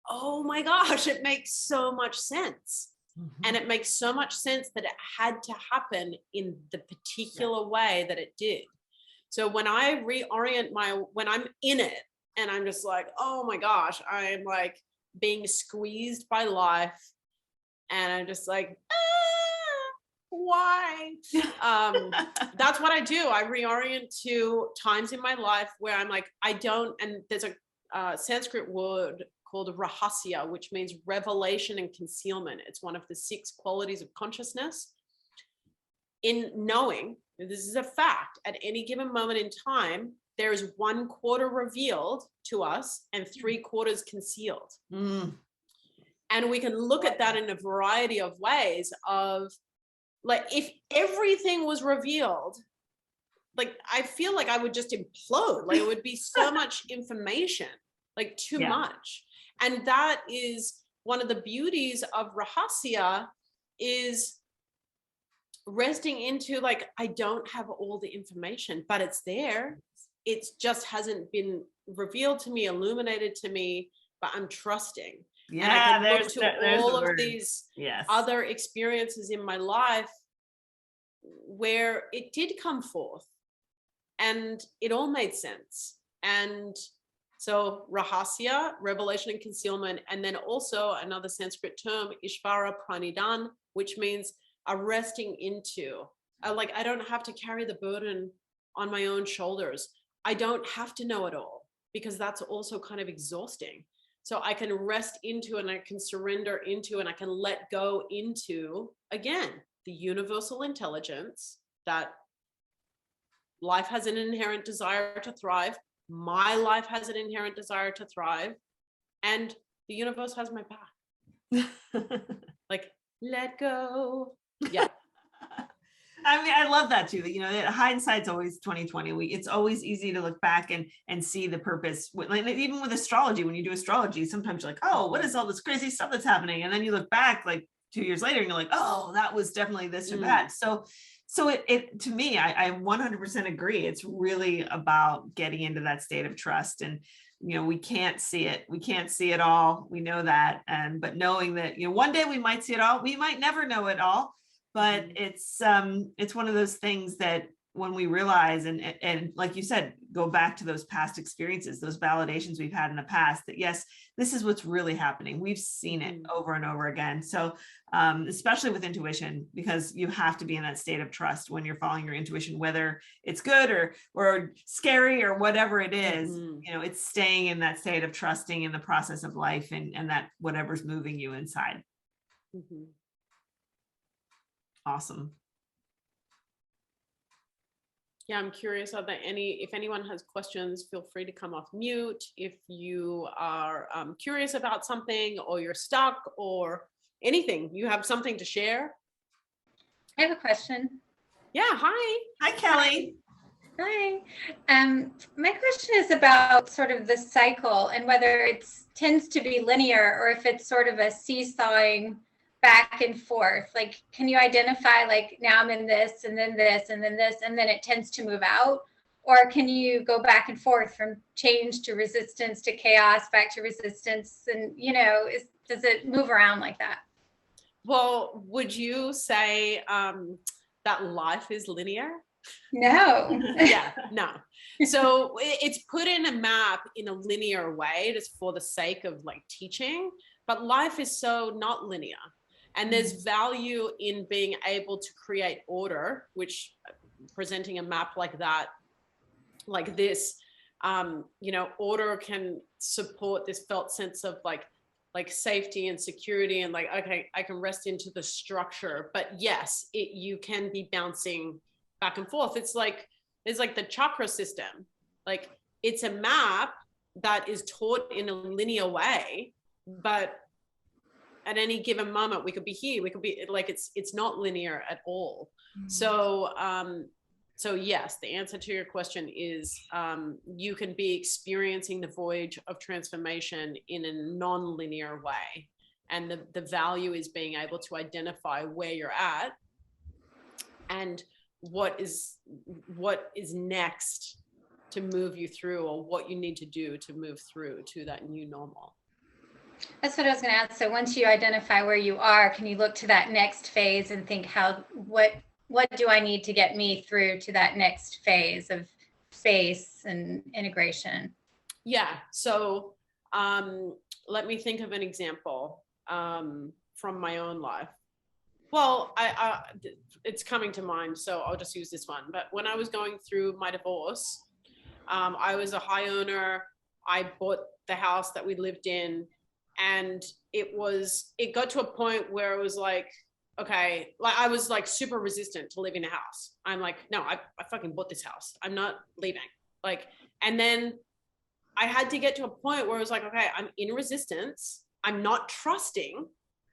oh my gosh, it makes so much sense. And it makes so much sense that it had to happen in the particular way that it did. So when I reorient when I'm in it and I'm just like, oh my gosh, I'm like being squeezed by life, And I'm just like, why? That's what I do. I reorient to times in my life where I'm like, I don't, and there's a Sanskrit word called rahasya, which means revelation and concealment. It's one of the 6 qualities of consciousness. In knowing, this is a fact, at any given moment in time, there is 1/4 revealed to us and 3/4 concealed. And we can look at that in a variety of ways of, like, if everything was revealed, like, I feel like I would just implode. Like, it would be so much information, like too much. And that is one of the beauties of rahasya, is resting into, like, I don't have all the information, but it's there. It just hasn't been revealed to me, illuminated to me, but I'm trusting. And I can look to all of these other experiences in my life where it did come forth and it all made sense. And so rahasya, revelation and concealment, and then also another Sanskrit term, ishvara pranidan, which means a resting into, like, I don't have to carry the burden on my own shoulders. I don't have to know it all, because that's also kind of exhausting. So I can rest into, and I can surrender into, and I can let go into, again, the universal intelligence that life has an inherent desire to thrive. My life has an inherent desire to thrive, and the universe has my back. Like, let go. Yeah. I mean, I love that too. That, you know, hindsight's always 2020. It's always easy to look back and see the purpose. Like, even with astrology, when you do astrology, sometimes you're like, oh, what is all this crazy stuff that's happening? And then you look back like 2 years later and you're like, oh, that was definitely this or that. So it to me, I 100% agree. It's really about getting into that state of trust. And, you know, we can't see it. We can't see it all. We know that. But knowing that, you know, one day we might see it all. We might never know it all. But it's one of those things that when we realize, and like you said, go back to those past experiences, those validations we've had in the past, that yes, this is what's really happening. We've seen it over and over again. So especially with intuition, because you have to be in that state of trust when you're following your intuition, whether it's good or scary or whatever it is, you know, it's staying in that state of trusting in the process of life and that whatever's moving you inside. Awesome. Yeah, I'm curious, are there if anyone has questions, feel free to come off mute. If you are curious about something, or you're stuck, or anything, you have something to share. I have a question. Yeah, hi. Hi, Kelly. Hi. My question is about sort of the cycle and whether it tends to be linear or if it's sort of a seesawing back and forth. Like, can you identify, like, now I'm in this and then this and then this, and then it tends to move out? Or can you go back and forth from change to resistance to chaos, back to resistance? And, you know, does it move around like that? Well, would you say that life is linear? No. Yeah, no. So it's put in a map in a linear way just for the sake of, like, teaching, but life is so not linear. And there's value in being able to create order, which presenting a map like that, like this, you know, order can support this felt sense of like safety and security, and like, okay, I can rest into the structure. But yes, you can be bouncing back and forth. It's like the chakra system. Like, it's a map that is taught in a linear way, but at any given moment, we could be here, we could be like, it's not linear at all. So yes, the answer to your question is you can be experiencing the voyage of transformation in a non-linear way. And the value is being able to identify where you're at and what is next to move you through, or what you need to do to move through to that new normal. That's what I was going to ask. So once you identify where you are, can you look to that next phase and think, what do I need to get me through to that next phase of space and integration? Yeah. So let me think of an example. from my own life. Well, it's coming to mind, so I'll just use this one. But when I was going through my divorce, I was a high owner. I bought the house that we lived in, and it got to a point where it was like, okay, like I was like super resistant to leaving the house. I'm like, no, I fucking bought this house. I'm not leaving. Like, and then I had to get to a point where it was like, okay, I'm in resistance. I'm not trusting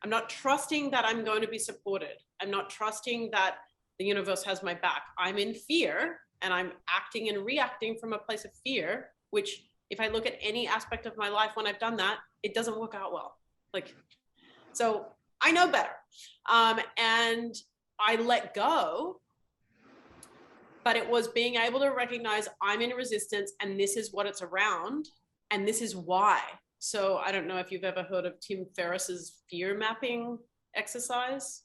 that I'm going to be supported. I'm not trusting that the universe has my back. I'm in fear, and I'm acting and reacting from a place of fear, which if I look at any aspect of my life when I've done that, it doesn't work out well. Like, so I know better. And I let go, but it was being able to recognize I'm in resistance, and this is what it's around, and this is why. So I don't know if you've ever heard of Tim Ferriss's fear mapping exercise.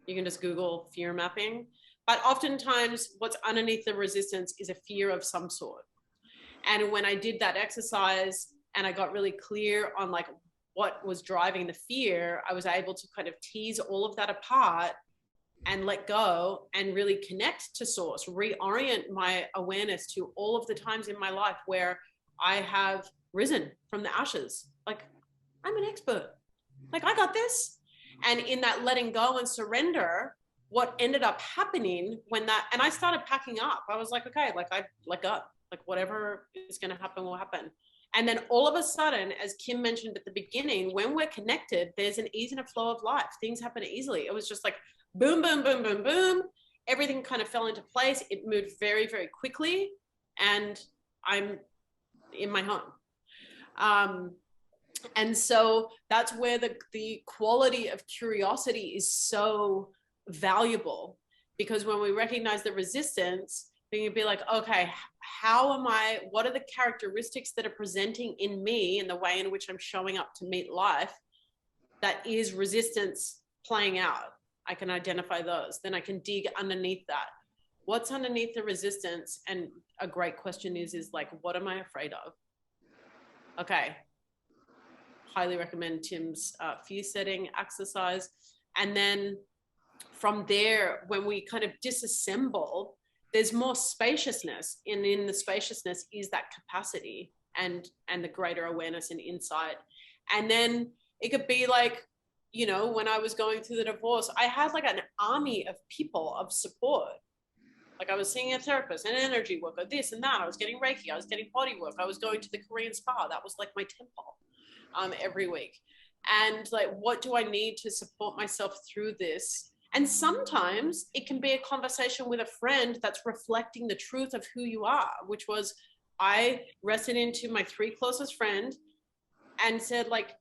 You can just Google fear mapping. But oftentimes what's underneath the resistance is a fear of some sort. And when I did that exercise and I got really clear on like what was driving the fear, I was able to kind of tease all of that apart and let go and really connect to source, reorient my awareness to all of the times in my life where I have risen from the ashes. Like, I'm an expert. Like, I got this. And in that letting go and surrender, what ended up happening and I started packing up. I was like, okay, like I let go, like whatever is going to happen will happen. And then all of a sudden, as Kim mentioned at the beginning, when we're connected, there's an ease and a flow of life. Things happen easily. It was just like boom, boom, boom, boom, boom. Everything kind of fell into place. It moved very, very quickly. And I'm in my home. And so that's where the quality of curiosity is so valuable, because when we recognize the resistance, then you'd be like, okay, what are the characteristics that are presenting in me and the way in which I'm showing up to meet life that is resistance playing out? I can identify those. Then I can dig underneath that. What's underneath the resistance? And a great question is like, what am I afraid of? Okay. Highly recommend Tim's fear setting exercise. And then from there, when we kind of disassemble, there's more spaciousness. And in the spaciousness is that capacity and the greater awareness and insight. And then it could be like, you know, when I was going through the divorce, I had like an army of people of support. Like I was seeing a therapist, an energy worker, this and that. I was getting Reiki. I was getting body work. I was going to the Korean spa. That was like my temple every week. And like, what do I need to support myself through this? And sometimes it can be a conversation with a friend that's reflecting the truth of who you are, which was I rested into my 3 closest friends and said, like,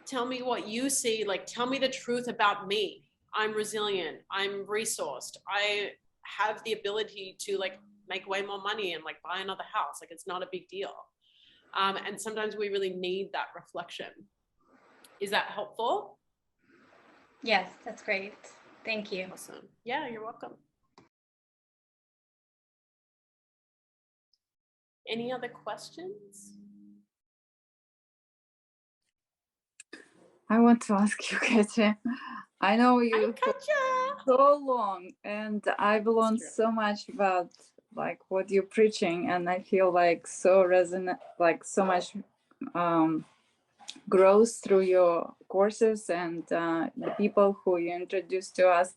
tell me what you see. Like, tell me the truth about me. I'm resilient. I'm resourced. I have the ability to like make way more money and like buy another house. Like, it's not a big deal. And sometimes we really need that reflection. Is that helpful? Yes, that's great. Thank you. Awesome. Yeah, you're welcome. Any other questions? I want to ask you, Katie. I know you Hi, Katja. so long, and I've learned so much about like what you're preaching, and I feel like so resonant, like so much growth through your courses and the people who you introduced to us.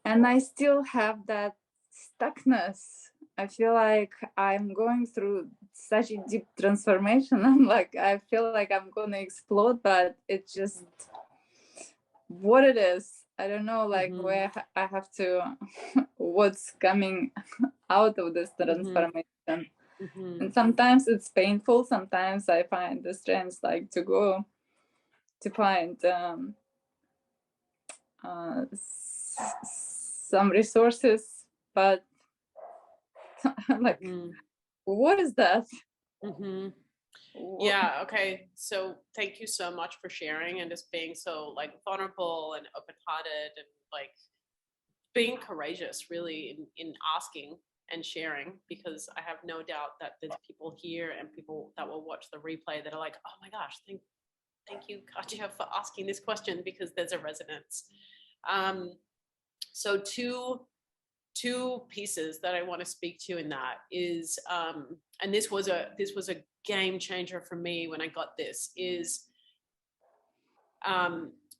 And I still have that stuckness. I feel like I'm going through such a deep transformation. I'm like, I feel like I'm gonna explode, but it's just what it is. I don't know, like where I have to, what's coming out of this transformation. And sometimes it's painful. Sometimes I find the strength like to go to find some resources, but I'm like, what is that? Yeah, okay. So thank you so much for sharing and just being so like vulnerable and open-hearted and like being courageous really in asking and sharing, because I have no doubt that there's people here and people that will watch the replay that are like, oh my gosh, thank Thank you, Katya, for asking this question, because there's a resonance. So two pieces that I want to speak to in that is, and this was a game changer for me when I got this, is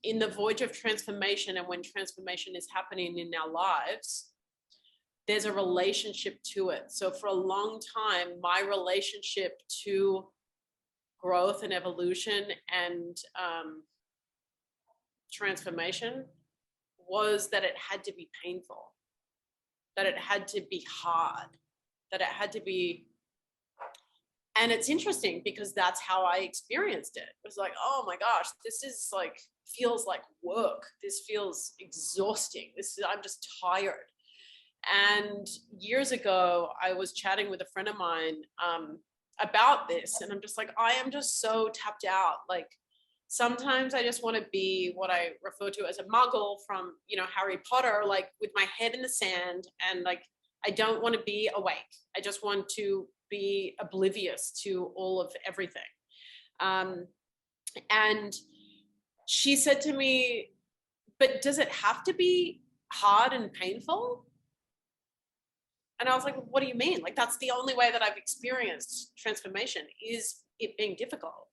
in the voyage of transformation, and when transformation is happening in our lives, there's a relationship to it. So for a long time, my relationship to growth and evolution and transformation was that it had to be painful, that it had to be hard, that it had to be. And it's interesting because that's how I experienced it. It was like, oh my gosh, this is like, feels like work. This feels exhausting. I'm just tired. And years ago, I was chatting with a friend of mine about this, and I'm just like, I am just so tapped out. Like, sometimes I just want to be what I refer to as a muggle from, Harry Potter, like with my head in the sand, and like, I don't want to be awake. I just want to be oblivious to all of everything. And she said to me, but does it have to be hard and painful? And I was like, what do you mean? Like, that's the only way that I've experienced transformation, is it being difficult.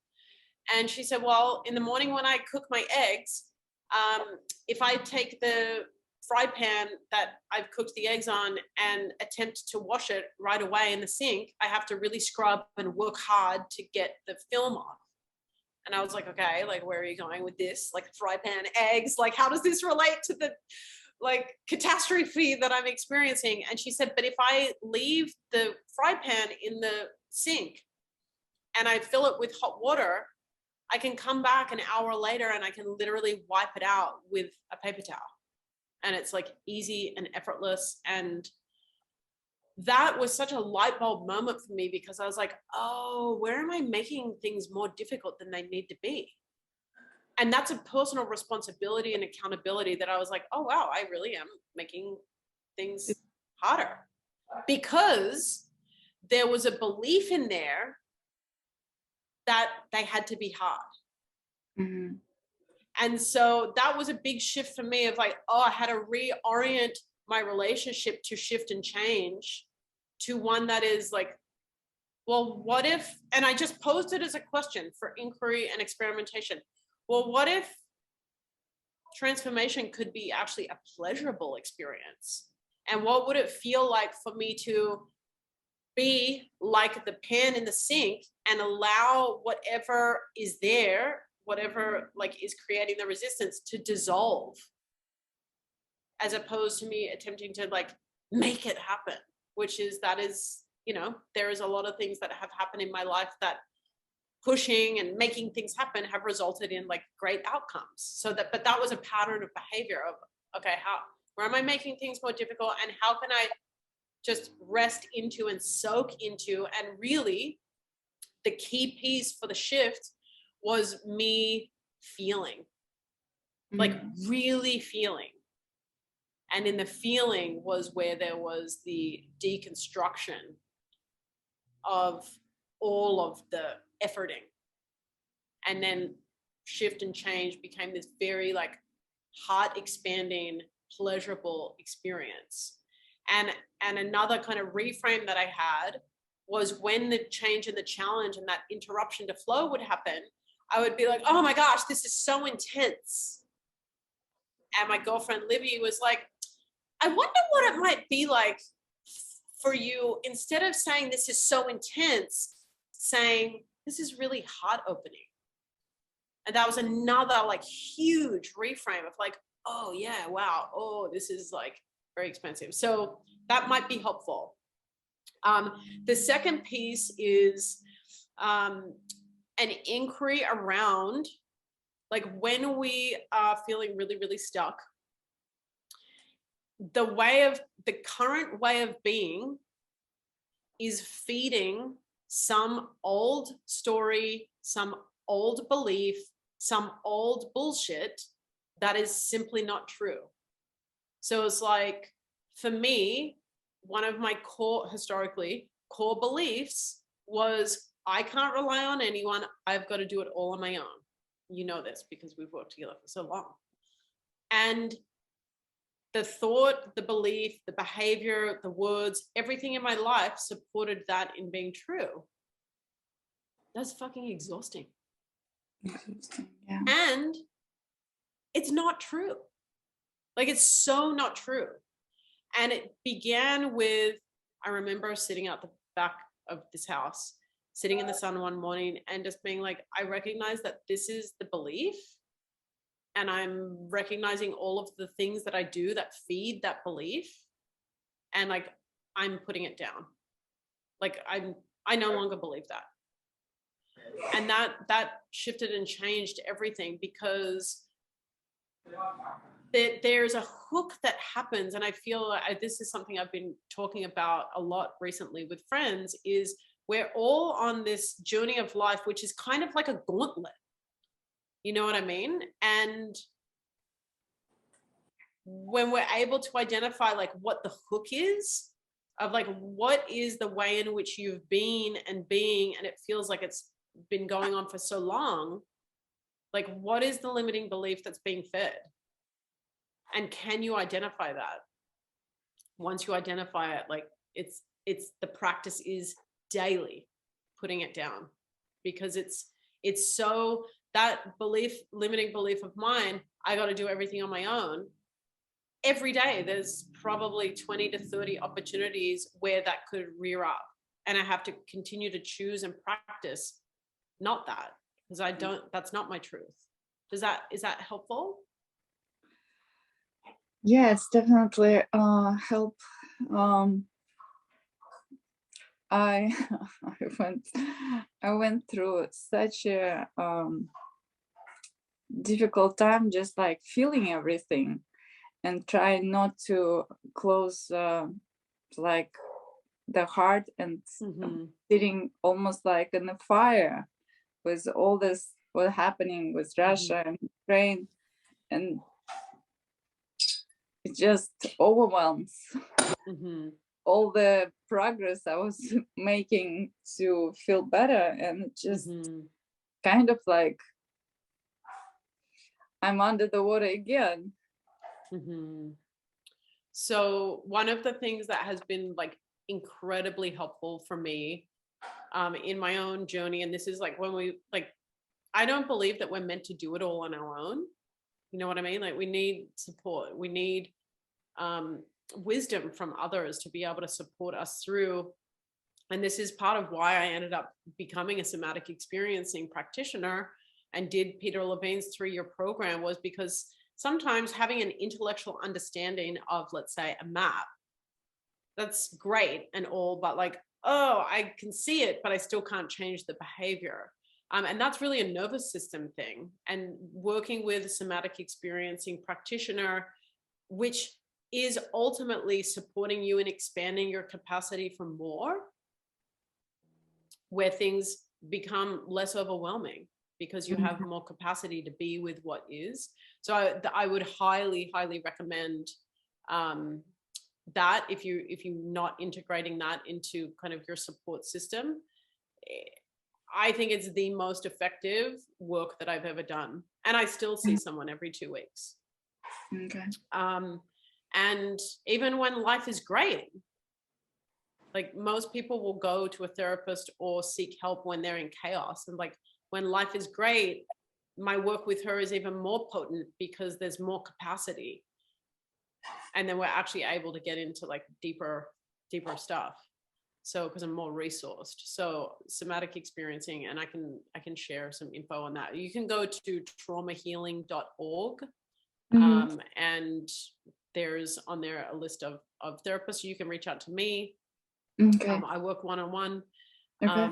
And she said, well, in the morning when I cook my eggs, if I take the fry pan that I've cooked the eggs on and attempt to wash it right away in the sink, I have to really scrub and work hard to get the film off. And I was like, okay, like, where are you going with this? Like, fry pan eggs, like, how does this relate to the like catastrophe that I'm experiencing? And she said, but if I leave the fry pan in the sink and I fill it with hot water, I can come back an hour later and I can literally wipe it out with a paper towel. And it's like easy and effortless. And that was such a light bulb moment for me, because I was like, oh, where am I making things more difficult than they need to be? And that's a personal responsibility and accountability that I was like, oh, wow, I really am making things harder, because there was a belief in there that they had to be hard. Mm-hmm. And so that was a big shift for me of like, oh, I had to reorient my relationship to shift and change to one that is like, well, what if, and I just posed it as a question for inquiry and experimentation. Well, what if transformation could be actually a pleasurable experience? And what would it feel like for me to be like the pan in the sink and allow whatever is there, whatever like is creating the resistance, to dissolve, as opposed to me attempting to like make it happen, which is, that is, there is a lot of things that have happened in my life that pushing and making things happen have resulted in like great outcomes. So that, but that was a pattern of behavior of, okay, where am I making things more difficult, and how can I just rest into and soak into? And really the key piece for the shift was me feeling, like really feeling. And in the feeling was where there was the deconstruction of all of the efforting. And then shift and change became this very like heart expanding, pleasurable experience. And another kind of reframe that I had was when the change and the challenge and that interruption to flow would happen, I would be like, oh my gosh, this is so intense. And my girlfriend Libby was like, I wonder what it might be like for you, instead of saying this is so intense, saying this is really heart opening. And that was another like huge reframe of like, oh yeah, wow, oh, this is like very expensive. So that might be helpful. The second piece is an inquiry around like when we are feeling really, really stuck, the current way of being is feeding some old story, some old belief, some old bullshit that is simply not true. So it's like, for me, one of my core beliefs was, I can't rely on anyone. I've got to do it all on my own. you know this because we've worked together for so long. And the thought, the belief, the behavior, the words, everything in my life supported that in being true. That's fucking exhausting. Yeah. And it's not true. Like, it's so not true. And it began with, I remember sitting out the back of this house, sitting in the sun one morning and just being like, I recognize that this is the belief. And I'm recognizing all of the things that I do that feed that belief. And like, I'm putting it down. Like, I no longer believe that. And that shifted and changed everything, because there's a hook that happens. And I feel this is something I've been talking about a lot recently with friends, is we're all on this journey of life, which is kind of like a gauntlet. You know what I mean? And when we're able to identify like what the hook is, of like, what is the way in which you've been and being, and it feels like it's been going on for so long, like what is the limiting belief that's being fed? And can you identify that? Once you identify it, like it's the practice is daily putting it down, because it's so, that belief, limiting belief of mine, I got to do everything on my own. Every day there's probably 20 to 30 opportunities where that could rear up, and I have to continue to choose and practice not that, because that's not my truth. Is that helpful? Yeah, it's definitely help. I went through such a difficult time, just like feeling everything and try not to close like the heart, and sitting almost like in the fire with all this what's happening with Russia and Ukraine, and it just overwhelms all the progress I was making to feel better, and it just kind of like I'm under the water again. So one of the things that has been like incredibly helpful for me in my own journey, and this is like when we like, I don't believe that we're meant to do it all on our own. You know what I mean? Like, we need support. We need wisdom from others to be able to support us through. And this is part of why I ended up becoming a somatic experiencing practitioner and did Peter Levine's 3-year program, was because sometimes having an intellectual understanding of, let's say, a map, that's great and all, but like, oh, I can see it, but I still can't change the behavior. And that's really a nervous system thing. And working with a somatic experiencing practitioner, which is ultimately supporting you in expanding your capacity for more, where things become less overwhelming because you have more capacity to be with what is. So I would highly, highly recommend that if you're not integrating that into kind of your support system. I think it's the most effective work that I've ever done. And I still see someone every 2 weeks. Okay. And even when life is great, like most people will go to a therapist or seek help when they're in chaos. And like when life is great, my work with her is even more potent because there's more capacity. And then we're actually able to get into like deeper stuff. So because I'm more resourced. So somatic experiencing, and I can share some info on that. You can go to traumahealing.org and there's on there a list of therapists. You can reach out to me. Okay. I work one-on-one. Okay.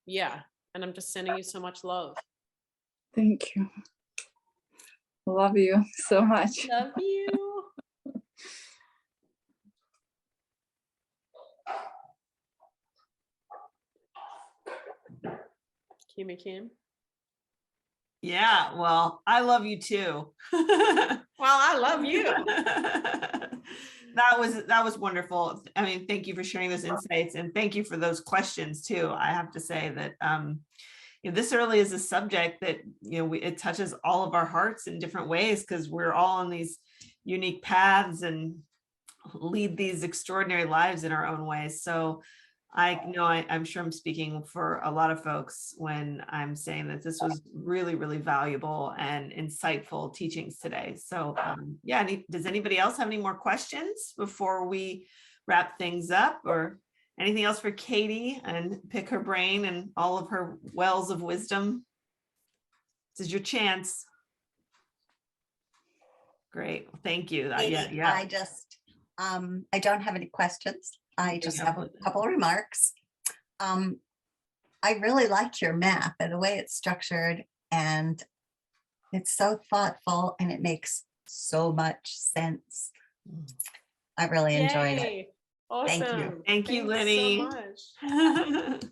Yeah. And I'm just sending you so much love. Thank you. Love you so much. Love you. Kim. Yeah, well, I love you too. Well, I love you. That was wonderful. I mean, thank you for sharing those insights, and thank you for those questions too. I have to say that this early is a subject that, it touches all of our hearts in different ways, because we're all on these unique paths and lead these extraordinary lives in our own ways. So I know I'm sure I'm speaking for a lot of folks when I'm saying that this was really, really valuable and insightful teachings today. So yeah, does anybody else have any more questions before we wrap things up, or anything else for Katie and pick her brain and all of her wells of wisdom? This is your chance. Great, thank you. Katie, Yeah. I just, I don't have any questions. I just have a couple of remarks. I really like your map and the way it's structured, and it's so thoughtful and it makes so much sense. I really enjoyed it. Yay. Awesome. Thank you. Thank you, Thanks Lenny. so much.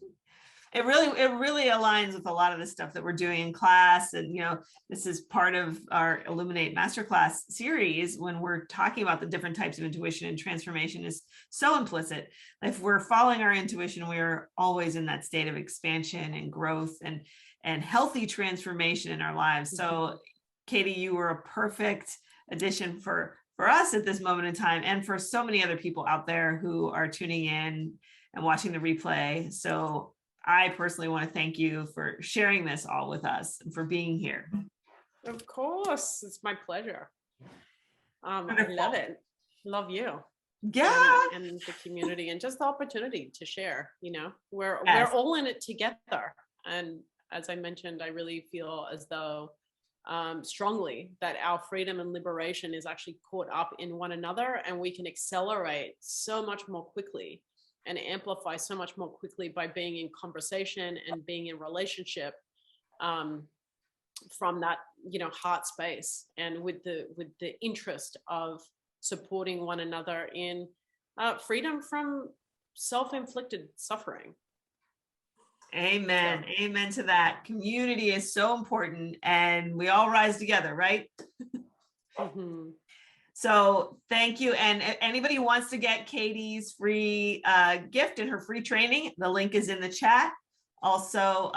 It really aligns with a lot of the stuff that we're doing in class. And, this is part of our Illuminate Masterclass series. When we're talking about the different types of intuition and transformation is so implicit. If we're following our intuition, we are always in that state of expansion and growth and healthy transformation in our lives. So Katie, you were a perfect addition for us at this moment in time, and for so many other people out there who are tuning in and watching the replay. So I personally want to thank you for sharing this all with us and for being here. Of course, it's my pleasure. I love it. Love you. Yeah. And the community, and just the opportunity to share. We're Yes. all in it together. And as I mentioned, I really feel as though strongly that our freedom and liberation is actually caught up in one another, and we can accelerate so much more quickly and amplify so much more quickly by being in conversation and being in relationship from that heart space, and with the interest of supporting one another in freedom from self-inflicted suffering. Amen. Amen to that. Community is so important, and we all rise together, right? Mm-hmm. So thank you. And if anybody who wants to get Katie's free gift and her free training, the link is in the chat. Also,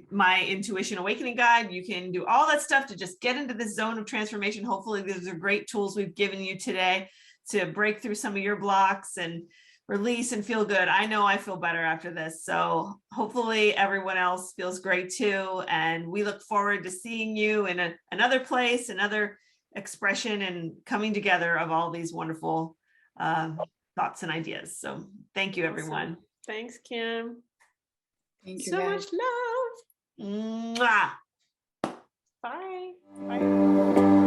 my Intuition Awakening Guide, you can do all that stuff to just get into this zone of transformation. Hopefully these are great tools we've given you today to break through some of your blocks and release and feel good. I know I feel better after this. So hopefully everyone else feels great too. And we look forward to seeing you in another place, another expression and coming together of all these wonderful thoughts and ideas. So thank you, everyone. Awesome. Thanks, Kim. Thank you, So guys. much love. Mwah. Bye. Bye.